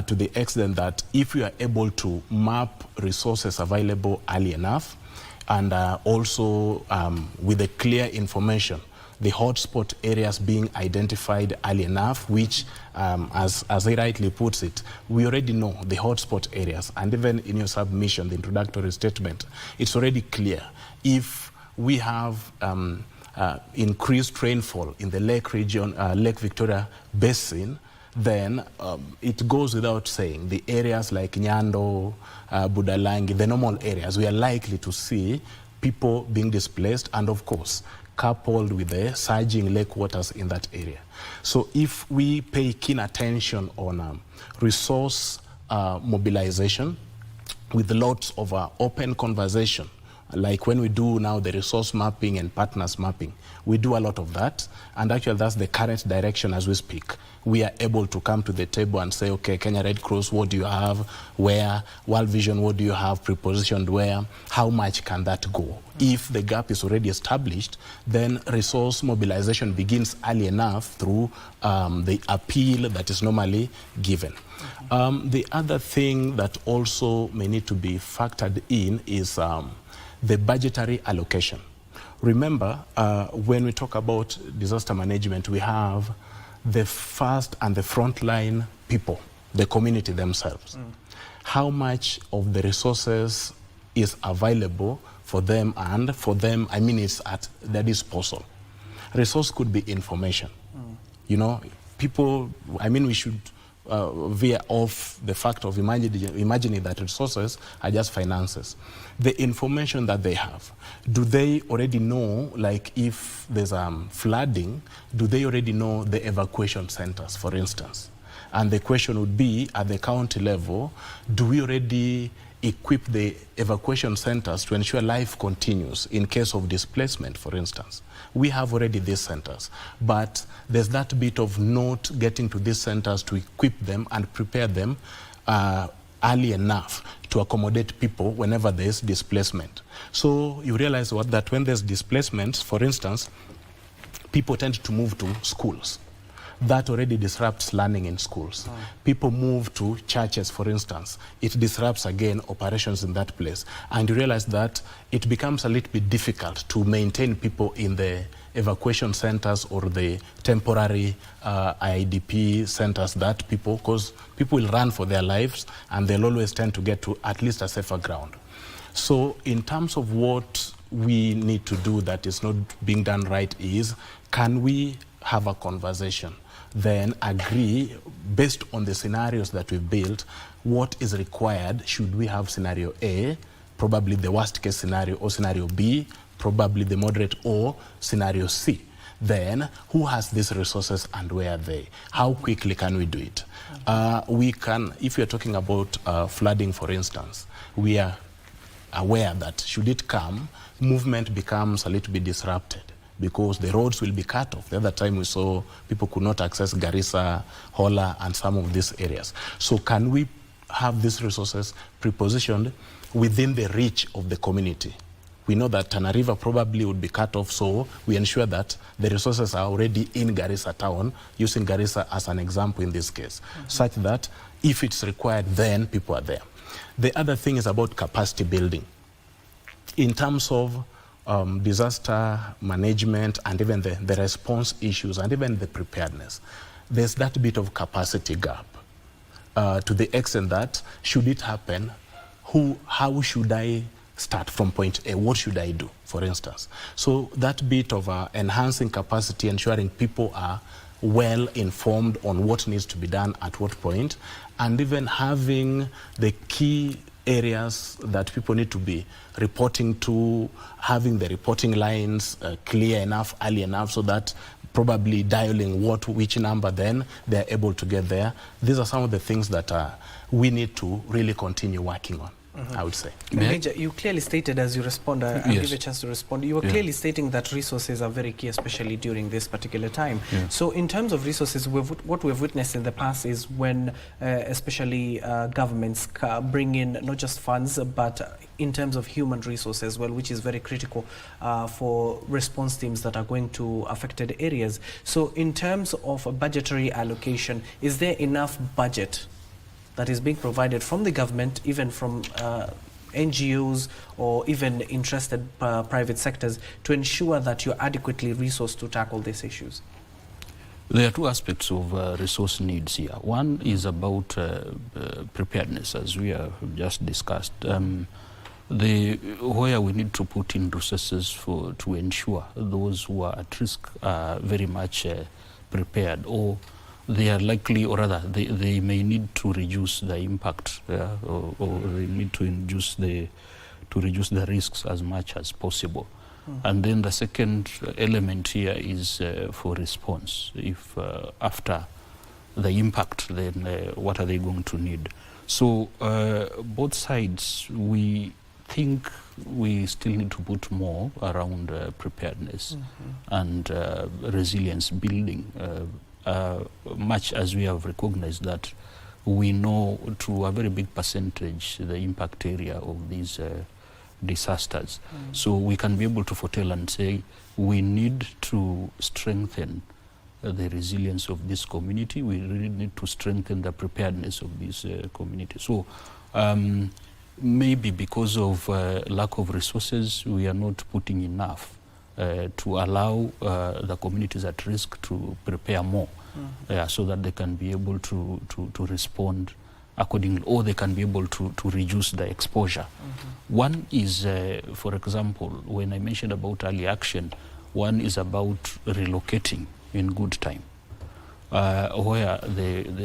To the extent that if you are able to map resources available early enough, and also with the clear information, the hotspot areas being identified early enough, which, as he rightly puts it, we already know the hotspot areas. And even in your submission, the introductory statement, it's already clear. If we have increased rainfall in the Lake region, Lake Victoria Basin, then it goes without saying, the areas like Nyando, Budalangi, the normal areas, we are likely to see people being displaced, and of course, coupled with the surging lake waters in that area. So if we pay keen attention on resource mobilization with lots of open conversation, like when we do now the resource mapping and partners mapping, we do a lot of that, and actually that's the current direction as we speak. We are able to come to the table and say, okay, Kenya Red Cross, what do you have, where? World Vision, what do you have, prepositioned where? How much can that go? If the gap is already established, then resource mobilization begins early enough through the appeal that is normally given. The other thing that also may need to be factored in is the budgetary allocation. Remember, when we talk about disaster management, we have the first and the frontline people, the community themselves. How much of the resources is available for them, and for them, I mean, it's at their disposal. Resource could be information. You know, people, I mean, we should veer off the fact of imagining that resources are just finances. The information that they have, do they already know, like if there's flooding, do they already know the evacuation centers, for instance? And the question would be, at the county level, do we already equip the evacuation centers to ensure life continues in case of displacement, for instance? We have already these centers, but there's that bit of not getting to these centers to equip them and prepare them early enough to accommodate people whenever there's displacement. So you realize that when there's displacement, for instance, people tend to move to schools. That already disrupts learning in schools. People move to churches, for instance. It disrupts, again, operations in that place. And you realize that it becomes a little bit difficult to maintain people in the evacuation centers or the temporary IDP centers that people, because people will run for their lives and they'll always tend to get to at least a safer ground. So in terms of what we need to do that is not being done right is, can we have a conversation, then agree based on the scenarios that we've built, what is required? Should we have scenario A, probably the worst case scenario, or scenario B, probably the moderate, or scenario C? Then who has these resources and where are they? How quickly can we do it? We can, if you're talking about flooding, for instance, we are aware that should it come, movement becomes a little bit disrupted, because the roads will be cut off. The other time we saw people could not access Garissa, Hola, and some of these areas. So can we have these resources prepositioned within the reach of the community? We know that Tana River probably would be cut off, so we ensure that the resources are already in Garissa town, using Garissa as an example in this case, such that if it's required, then people are there. The other thing is about capacity building. In terms of disaster management and even the response issues and even the preparedness, there's that bit of capacity gap to the extent that should it happen, how should I start from point A? What should I do, for instance? So that bit of enhancing capacity, ensuring people are well informed on what needs to be done at what point, and even having the key areas that people need to be reporting to, having the reporting lines clear enough, early enough, so that probably dialing which number, then they're able to get there. These are some of the things that we need to really continue working on. I would say. Major, you clearly stated, as you respond, I'll Yes. give you a chance to respond. You were clearly stating that resources are very key, especially during this particular time. Yeah. So in terms of resources, what we've witnessed in the past is when especially governments bring in not just funds, but in terms of human resources as well, which is very critical for response teams that are going to affected areas. So in terms of a budgetary allocation, is there enough budget that is being provided from the government, even from NGOs or even interested private sectors, to ensure that you're adequately resourced to tackle these issues? There are two aspects of resource needs here. One is about preparedness, as we have just discussed. Where we need to put in resources to ensure those who are at risk are very much prepared, or they are likely, or rather, they may need to reduce the impact, or they need to reduce the risks as much as possible. And then the second element here is for response. If after the impact, then what are they going to need? So both sides, we think we still need to put more around preparedness and resilience building. Much as we have recognized that we know to a very big percentage the impact area of these disasters. So we can be able to foretell and say we need to strengthen the resilience of this community. We really need to strengthen the preparedness of this community. So maybe because of lack of resources, we are not putting enough to allow the communities at risk to prepare more, so that they can be able to respond accordingly, or they can be able to reduce the exposure. One is, for example, when I mentioned about early action, one is about relocating in good time, where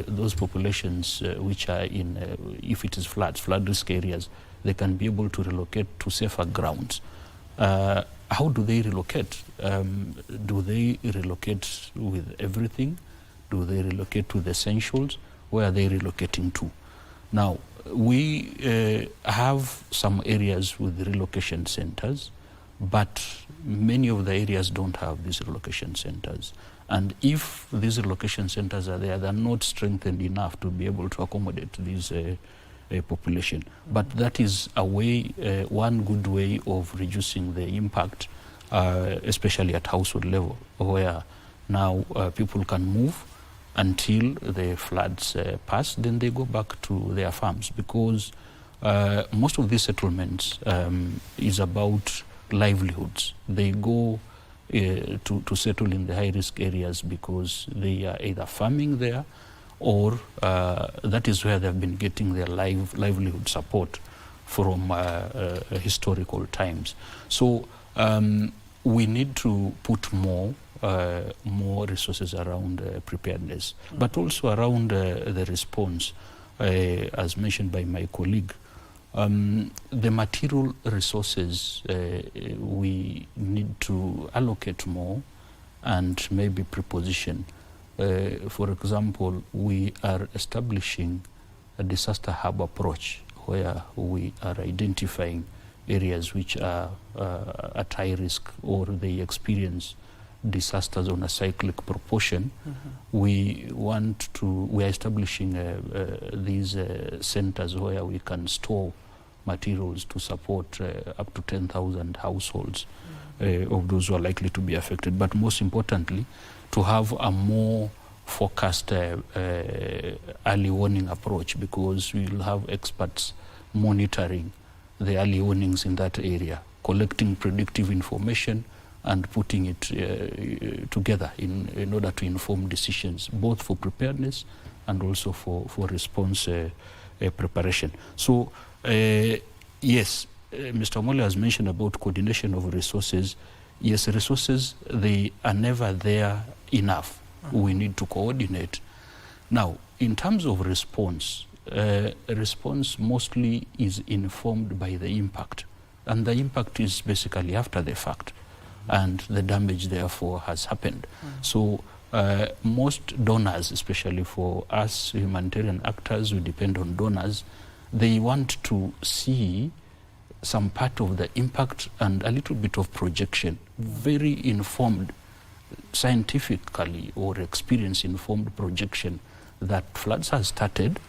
those populations which are in, if it is flood risk areas, they can be able to relocate to safer grounds. How do they relocate? Do they relocate with everything? Do they relocate with essentials? Where are they relocating to? Now, we have some areas with relocation centers, but many of the areas don't have these relocation centers. And if these relocation centers are there, they're not strengthened enough to be able to accommodate these population. But that is a way, one good way of reducing the impact, especially at household level, where now people can move until the floods pass, then they go back to their farms, because most of these settlements is about livelihoods. They go to settle in the high-risk areas because they are either farming there, or that is where they've been getting their livelihood support from historical times. So we need to put more resources around preparedness, but also around the response, as mentioned by my colleague. The material resources, we need to allocate more and maybe preposition. For example, we are establishing a disaster hub approach, where we are identifying areas which are at high risk, or they experience disasters on a cyclic proportion. We are establishing these centers where we can store materials to support up to 10,000 households of those who are likely to be affected. But most importantly, to have a more focused early warning approach, because we will have experts monitoring the early warnings in that area, collecting predictive information and putting it together in order to inform decisions, both for preparedness and also for response preparation. So yes, Mr. Omole has mentioned about coordination of resources. Yes, resources, they are never there enough. We need to coordinate. Now, in terms of response, response mostly is informed by the impact. And the impact is basically after the fact. And the damage, therefore, has happened. So most donors, especially for us humanitarian actors who depend on donors, they want to see some part of the impact and a little bit of projection, very informed, scientifically or experience-informed projection that floods have started.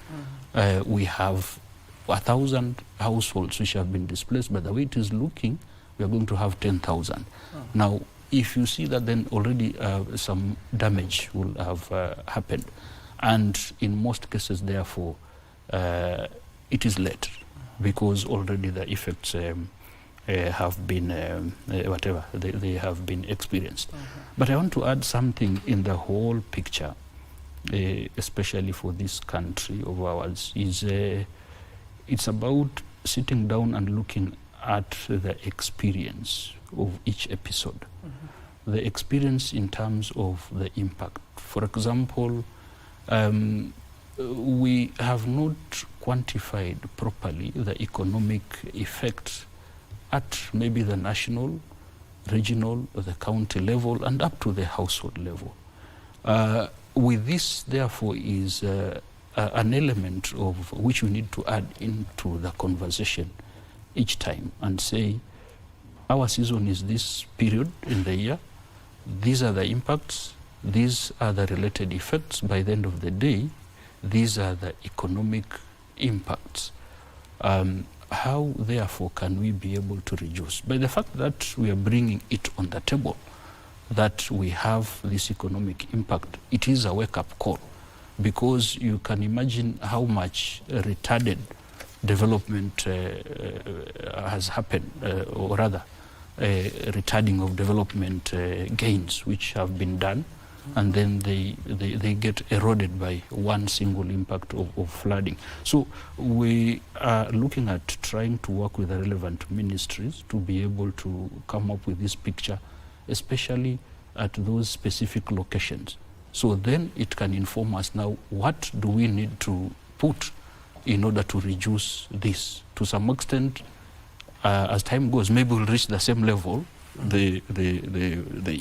We have 1,000 households which have been displaced, but the way it is looking, we are going to have 10,000. Now, if you see that, then already some damage will have happened. And in most cases, therefore, it is late because already the effects have been, whatever, they have been experienced. But I want to add something in the whole picture, especially for this country of ours, is it's about sitting down and looking at the experience of each episode. The experience in terms of the impact. For example, we have not quantified properly the economic effect at maybe the national, regional, or the county level, and up to the household level. With this, therefore, is an element of which we need to add into the conversation each time and say, our season is this period in the year, these are the impacts, these are the related effects. By the end of the day, these are the economic impacts. How, therefore, can we be able to reduce? By the fact that we are bringing it on the table, that we have this economic impact, it is a wake-up call, because you can imagine how much retarded development has happened, or rather, retarding of development gains which have been done, and then they get eroded by one single impact of flooding. So we are looking at trying to work with the relevant ministries to be able to come up with this picture, especially at those specific locations. So then it can inform us now, what do we need to put in order to reduce this? To some extent, as time goes, maybe we'll reach the same level, the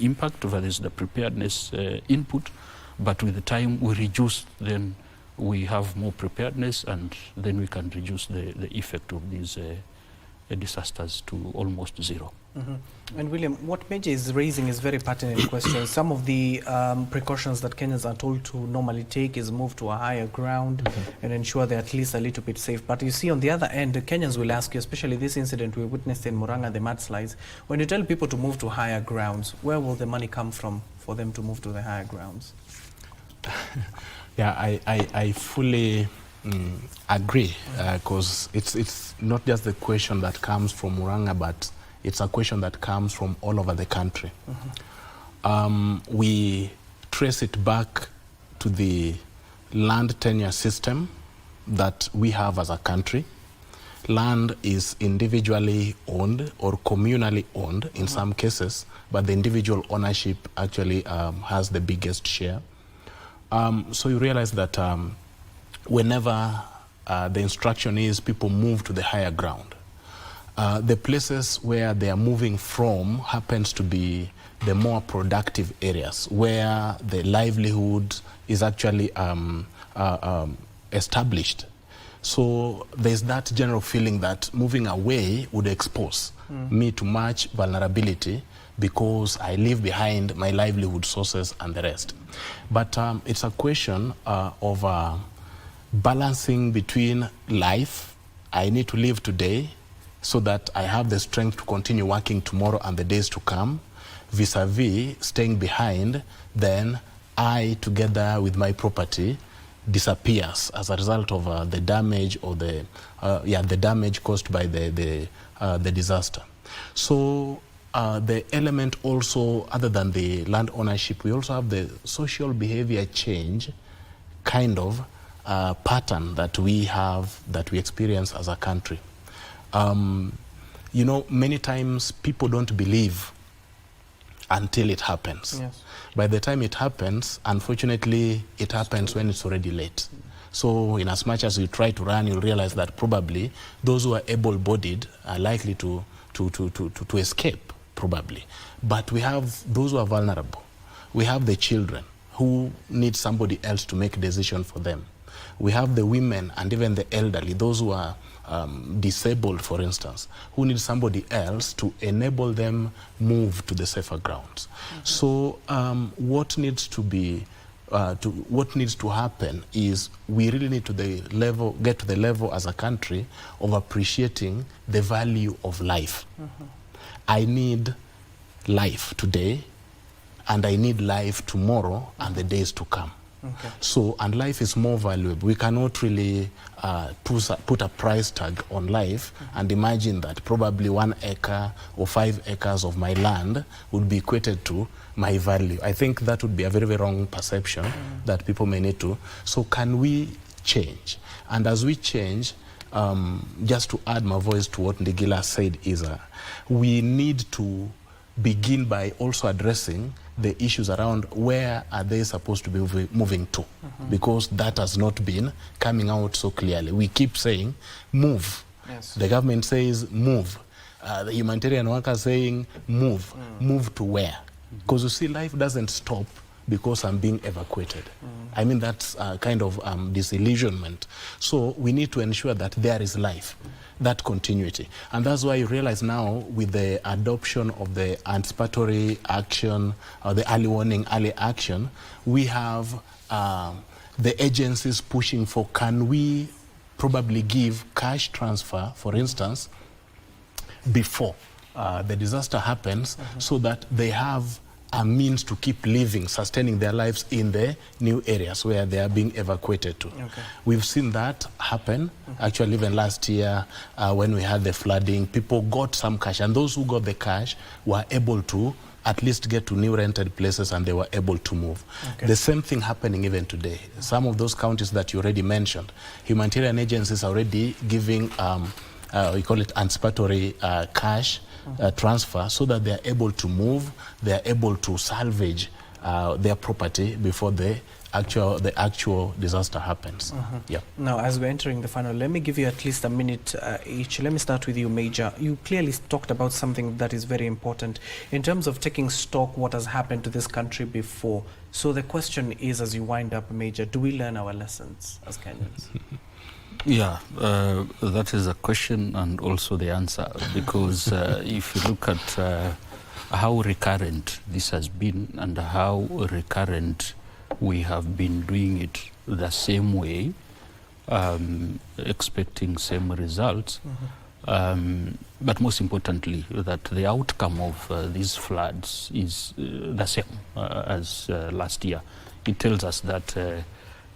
impact versus the preparedness input, but with the time we reduce, then we have more preparedness, and then we can reduce the effect of these disasters to almost zero. And William, what Major is raising is very pertinent question. Some of the precautions that Kenyans are told to normally take is move to a higher ground and ensure they're at least a little bit safe. But you see, on the other end, the Kenyans will ask you, especially this incident we witnessed in Murang'a, the mudslides, when you tell people to move to higher grounds, where will the money come from for them to move to the higher grounds? Yeah, I fully agree, because it's not just the question that comes from Murang'a, but it's a question that comes from all over the country. We trace it back to the land tenure system that we have as a country. Land is individually owned or communally owned in some cases, but the individual ownership actually has the biggest share. So you realize that whenever the instruction is people move to the higher ground, the places where they are moving from happens to be the more productive areas where the livelihood is actually established. So there's that general feeling that moving away would expose me to much vulnerability because I leave behind my livelihood sources and the rest. But it's a question of balancing between life, I need to live today, so that I have the strength to continue working tomorrow and the days to come, vis-a-vis staying behind, then I, together with my property, disappears as a result of the damage or the damage caused by the disaster. So the element also, other than the land ownership, we also have the social behavior change kind of pattern that we have, that we experience as a country. You know, many times people don't believe until it happens. Yes. By the time it happens, unfortunately, it happens when it's already late. So in as much as you try to run, you'll realize that probably those who are able-bodied are likely to escape, probably. But we have those who are vulnerable. We have the children who need somebody else to make a decision for them. We have the women and even the elderly, those who are disabled, for instance, who need somebody else to enable them move to the safer grounds. So what needs to be, what needs to happen is we really need to get to the level as a country of appreciating the value of life. I need life today, and I need life tomorrow and the days to come. Okay. So, and life is more valuable. We cannot really put a price tag on life and imagine that probably 1 acre or 5 acres of my land would be equated to my value. I think that would be a very, very wrong perception that people may need to. So can we change? And as we change, just to add my voice to what Ndigila said, is we need to begin by also addressing the issues around where are they supposed to be moving to, because that has not been coming out so clearly. We keep saying move. Yes. The government says move. The humanitarian workers saying move. Move to where? Because you see, life doesn't stop because I'm being evacuated. I mean, that's kind of disillusionment. So we need to ensure that there is life, that continuity. And that's why you realize now with the adoption of the anticipatory action, or the early warning, early action, we have the agencies pushing for, can we probably give cash transfer, for instance, before the disaster happens, so that they have a means to keep living, sustaining their lives in the new areas where they are being evacuated to. Okay. We've seen that happen. Actually, even last year, when we had the flooding, people got some cash, and those who got the cash were able to at least get to new rented places, and they were able to move. Okay. The same thing happening even today. Some of those counties that you already mentioned, humanitarian agencies are already giving, we call it anticipatory cash transfer, so that they are able to move, they are able to salvage their property before the actual disaster happens. Yeah. Now, as we're entering the final, let me give you at least a minute each. Let me start with you, Major. You clearly talked about something that is very important in terms of taking stock what has happened to this country before. So the question is, as you wind up, Major, do we learn our lessons as Kenyans? Yeah, that is a question and also the answer, because if you look at how recurrent this has been and how recurrent we have been doing it the same way, expecting same results, but most importantly, that the outcome of these floods is the same as last year. It tells us that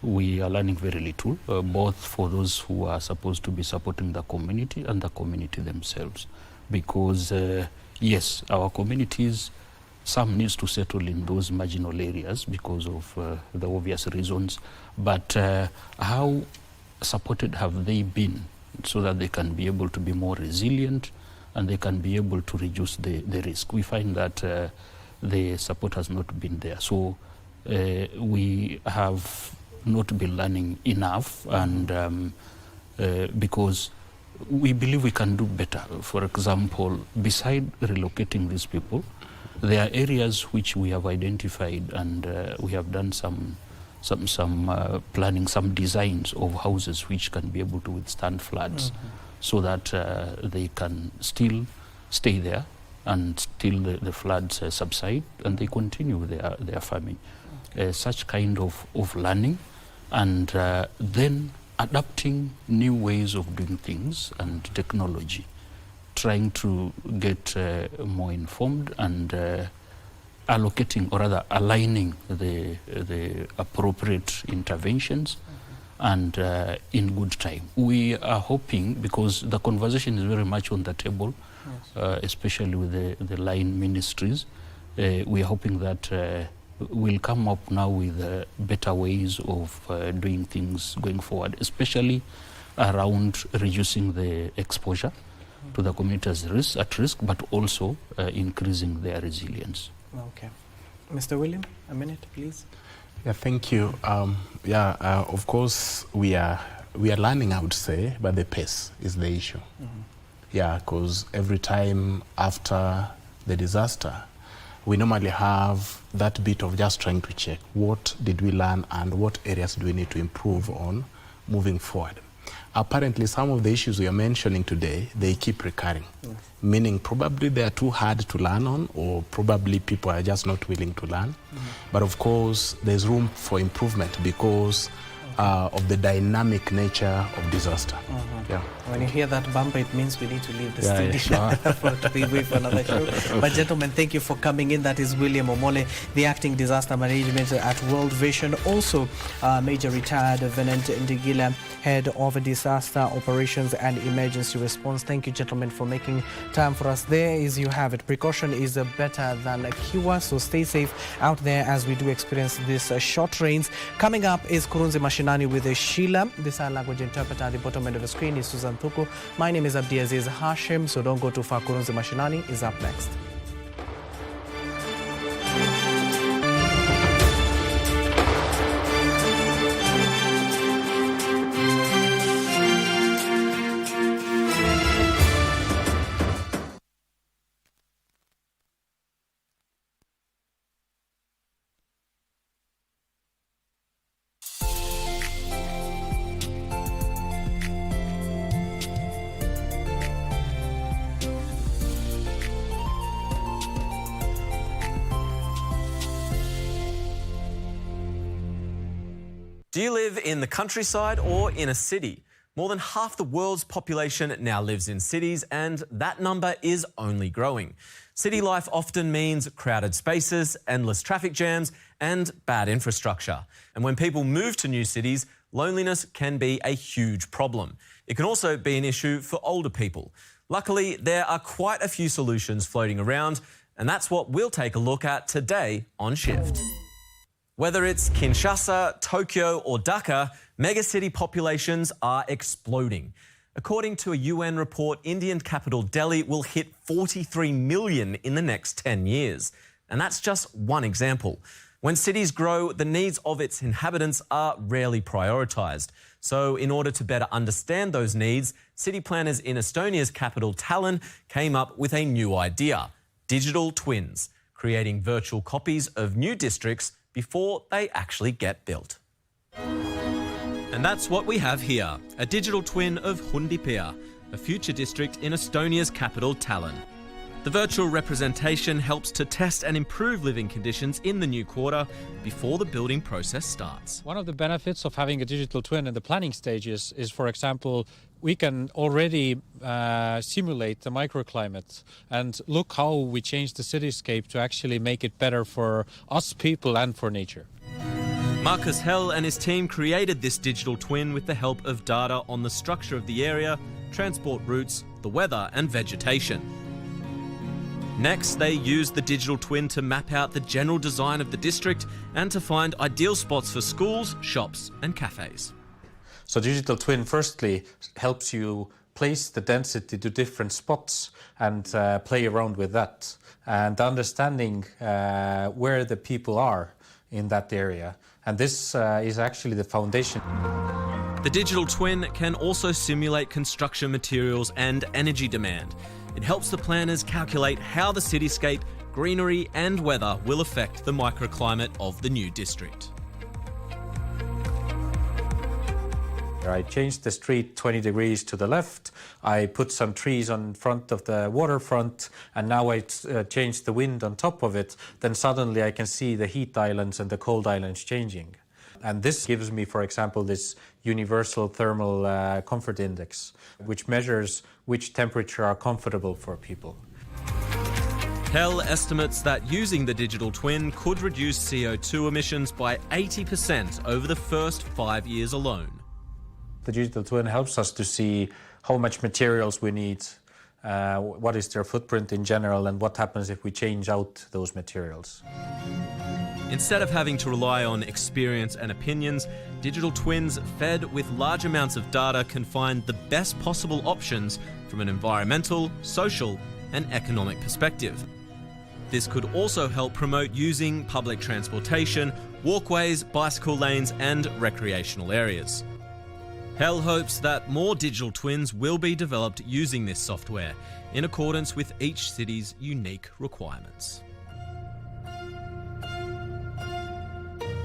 we are learning very little, both for those who are supposed to be supporting the community and the community themselves. Because, yes, our communities, some needs to settle in those marginal areas because of the obvious reasons. But how supported have they been so that they can be able to be more resilient and they can be able to reduce the risk? We find that the support has not been there. So we have not been learning enough, and because we believe we can do better. For example, beside relocating these people, there are areas which we have identified, and we have done some planning, some designs of houses which can be able to withstand floods, so that they can still stay there and till the floods subside and they continue their farming. Such kind of learning, and then adapting new ways of doing things and technology, trying to get more informed and allocating, or rather aligning the appropriate interventions and in good time. We are hoping, because the conversation is very much on the table, especially with the line ministries, we are hoping that we'll come up now with better ways of doing things going forward, especially around reducing the exposure to the communities at risk, but also increasing their resilience. Okay. Mr. William, a minute, please. Yeah, thank you. Of course, we are learning, I would say, but the pace is the issue. Yeah, because every time after the disaster, we normally have that bit of just trying to check what did we learn and what areas do we need to improve on moving forward. Apparently, some of the issues we are mentioning today, they keep recurring, meaning probably they are too hard to learn on, or probably people are just not willing to learn. But of course, there's room for improvement because of the dynamic nature of disaster. Yeah. When you hear that bumper, it means we need to leave the Yeah, studio to be away for another show. But gentlemen, thank you for coming in. That is William Omole, the acting disaster management at World Vision. Also, Major Retired Venant Ndigila, head of disaster operations and emergency response. Thank you, gentlemen, for making time for us. There is, you have it. Precaution is better than a cure. So stay safe out there as we do experience this short rains. Coming up is Kurunzi Mashinani with Sheila, the sign language interpreter. At the bottom end of the screen is Susan Thuku. My name is Abdiaziz Hashim, so don't go too far. Kurunzi Mashinani is up next. Do you live in the countryside or in a city? More than half the world's population now lives in cities, and that number is only growing. City life often means crowded spaces, endless traffic jams, and bad infrastructure. And when people move to new cities, loneliness can be a huge problem. It can also be an issue for older people. Luckily, there are quite a few solutions floating around, and that's what we'll take a look at today on Shift. Whether it's Kinshasa, Tokyo or Dhaka, megacity populations are exploding. According to a UN report, Indian capital Delhi will hit 43 million in the next 10 years. And that's just one example. When cities grow, the needs of its inhabitants are rarely prioritised. So in order to better understand those needs, city planners in Estonia's capital Tallinn came up with a new idea: digital twins, creating virtual copies of new districts before they actually get built. And that's what we have here, a digital twin of Hundipea, a future district in Estonia's capital Tallinn. The virtual representation helps to test and improve living conditions in the new quarter before the building process starts. One of the benefits of having a digital twin in the planning stages is, for example, we can already simulate the microclimate and look how we change the cityscape to actually make it better for us people and for nature. Marcus Hell and his team created this digital twin with the help of data on the structure of the area, transport routes, the weather and vegetation. Next, they used the digital twin to map out the general design of the district and to find ideal spots for schools, shops and cafes. So digital twin firstly helps you place the density to different spots and play around with that, and understanding where the people are in that area. And this is actually the foundation. The digital twin can also simulate construction materials and energy demand. It helps the planners calculate how the cityscape, greenery and weather will affect the microclimate of the new district. I changed the street 20 degrees to the left. I put some trees on front of the waterfront, and now I changed the wind on top of it. Then suddenly I can see the heat islands and the cold islands changing. And this gives me, for example, this universal thermal comfort index, which measures which temperature are comfortable for people. Hell estimates that using the digital twin could reduce CO2 emissions by 80% over the first 5 years alone. The digital twin helps us to see how much materials we need, what is their footprint in general, and what happens if we change out those materials. Instead of having to rely on experience and opinions, digital twins fed with large amounts of data can find the best possible options from an environmental, social, and economic perspective. this could also help promote using public transportation, walkways, bicycle lanes and recreational areas. HEL hopes that more digital twins will be developed using this software in accordance with each city's unique requirements.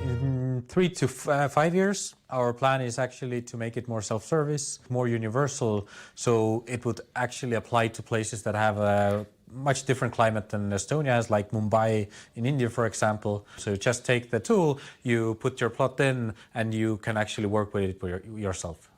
In 3 to 5 years, our plan is actually to make it more self-service, more universal, so it would actually apply to places that have a much different climate than Estonia has, like Mumbai in India, for example. So just take the tool, you put your plot in, and you can actually work with it yourself.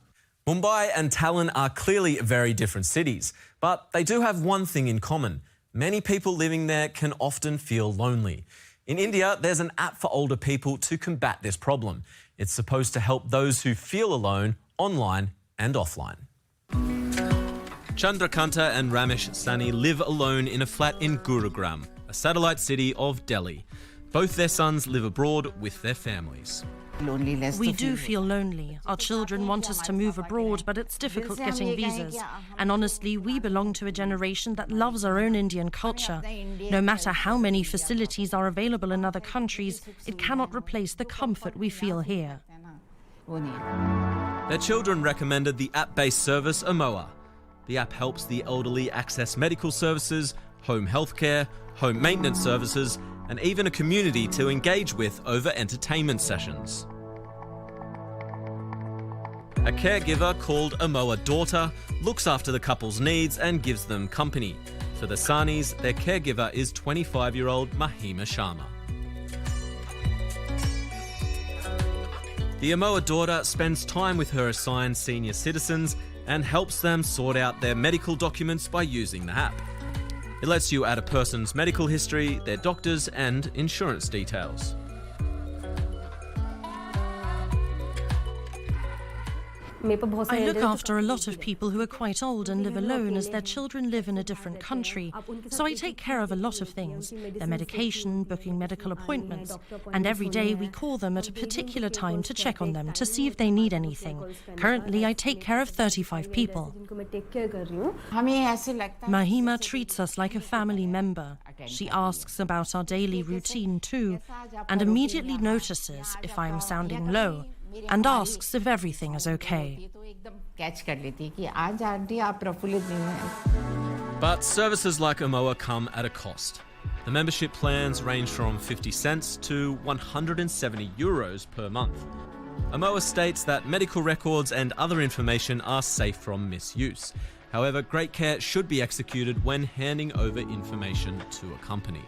Mumbai and Tallinn are clearly very different cities, but they do have one thing in common. Many people living there can often feel lonely. In India, there's an app for older people to combat this problem. It's supposed to help those who feel alone online and offline. Chandrakanta and Ramesh Sani live alone in a flat in Gurugram, a satellite city of Delhi. Both their sons live abroad with their families. We do feel lonely. Our children want us to move abroad, but it's difficult getting visas. And honestly, we belong to a generation that loves our own Indian culture. No matter how many facilities are available in other countries, it cannot replace the comfort we feel here. Their children recommended the app-based service Amoa. The app helps the elderly access medical services, home healthcare, home maintenance services, and even a community to engage with over entertainment sessions. A caregiver called Amoa Daughter looks after the couple's needs and gives them company. For the Sanis, their caregiver is 25-year-old Mahima Sharma. The Amoa Daughter spends time with her assigned senior citizens and helps them sort out their medical documents by using the app. It lets you add a person's medical history, their doctors and insurance details. I look after a lot of people who are quite old and live alone as their children live in a different country. So I take care of a lot of things, their medication, booking medical appointments, and every day we call them at a particular time to check on them to see if they need anything. Currently, I take care of 35 people. Mahima treats us like a family member. She asks about our daily routine too, and immediately notices if I am sounding low, and asks if everything is okay. But services like Amoa come at a cost. The membership plans range from 50 cents to 170 euros per month. Amoa states that medical records and other information are safe from misuse. However, great care should be executed when handing over information to a company.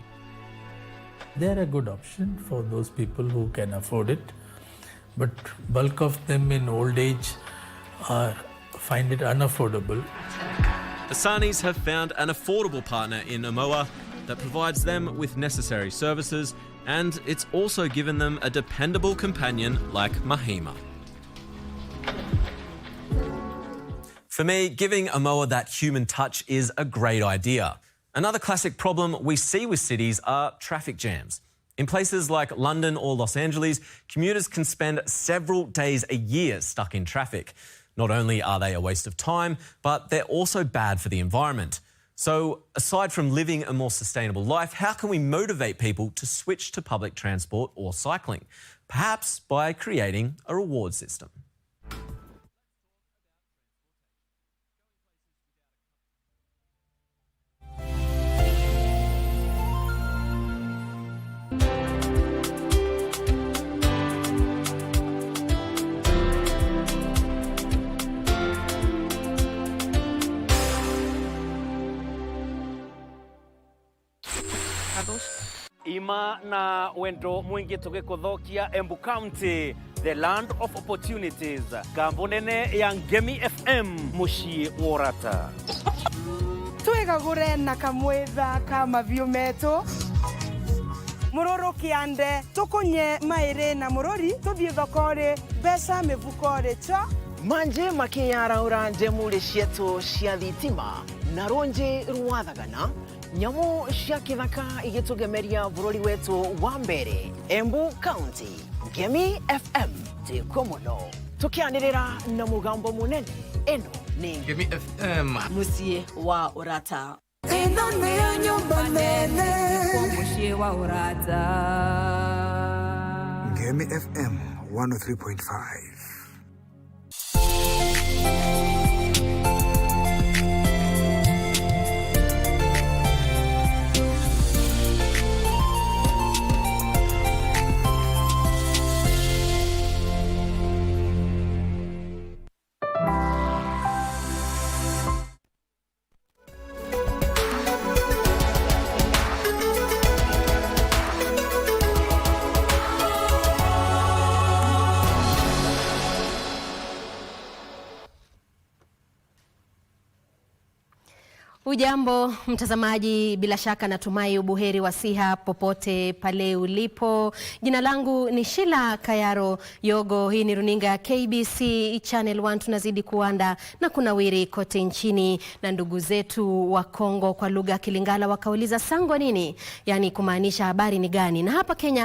They're a good option for those people who can afford it. But bulk of them in old age find it unaffordable. The Sanis have found an affordable partner in Amoa that provides them with necessary services, and it's also given them a dependable companion like Mahima. For me, giving Amoa that human touch is a great idea. Another classic problem we see with cities are traffic jams. In places like London or Los Angeles, commuters can spend several days a year stuck in traffic. Not only are they a waste of time, but they're also bad for the environment. So, aside from living a more sustainable life, how can we motivate people to switch to public transport or cycling? Perhaps by creating a reward system. Ima na wendo mwingi tukikuthokia Embu County, the land of opportunities. Kambunene ya Ngemi FM, mushi worata. Twega gure na kamwetha kama vyumeto. Muroro kiande, tukunye maire na murori, tuthie thokore, besa mivukore cha. Manje makiyara uranje mure cietu cia thitima, na ronje ruwathagana. Nyamu cia kithaka igitugemeria bururi wetu wa mbere. Embu County, Ngemi FM, tikomono. Tukianirira na mugambo munene. Eno ni Ngemi FM, musie wa urata. Ngemi FM 103.5. Ujambo mtazamaji, bila shaka natumai ubuheri wa siha popote pale ulipo. Jina langu ni Shila Kayaro Yogo. Hii ni runinga ya KBC Channel 1. Tunazidi kuanda na kunawiri kote nchini, na ndugu zetu wa Kongo kwa lugha ya Kilingala wakauliza sangwa nini, yani kumaanisha habari ni gani. Na hapa Kenya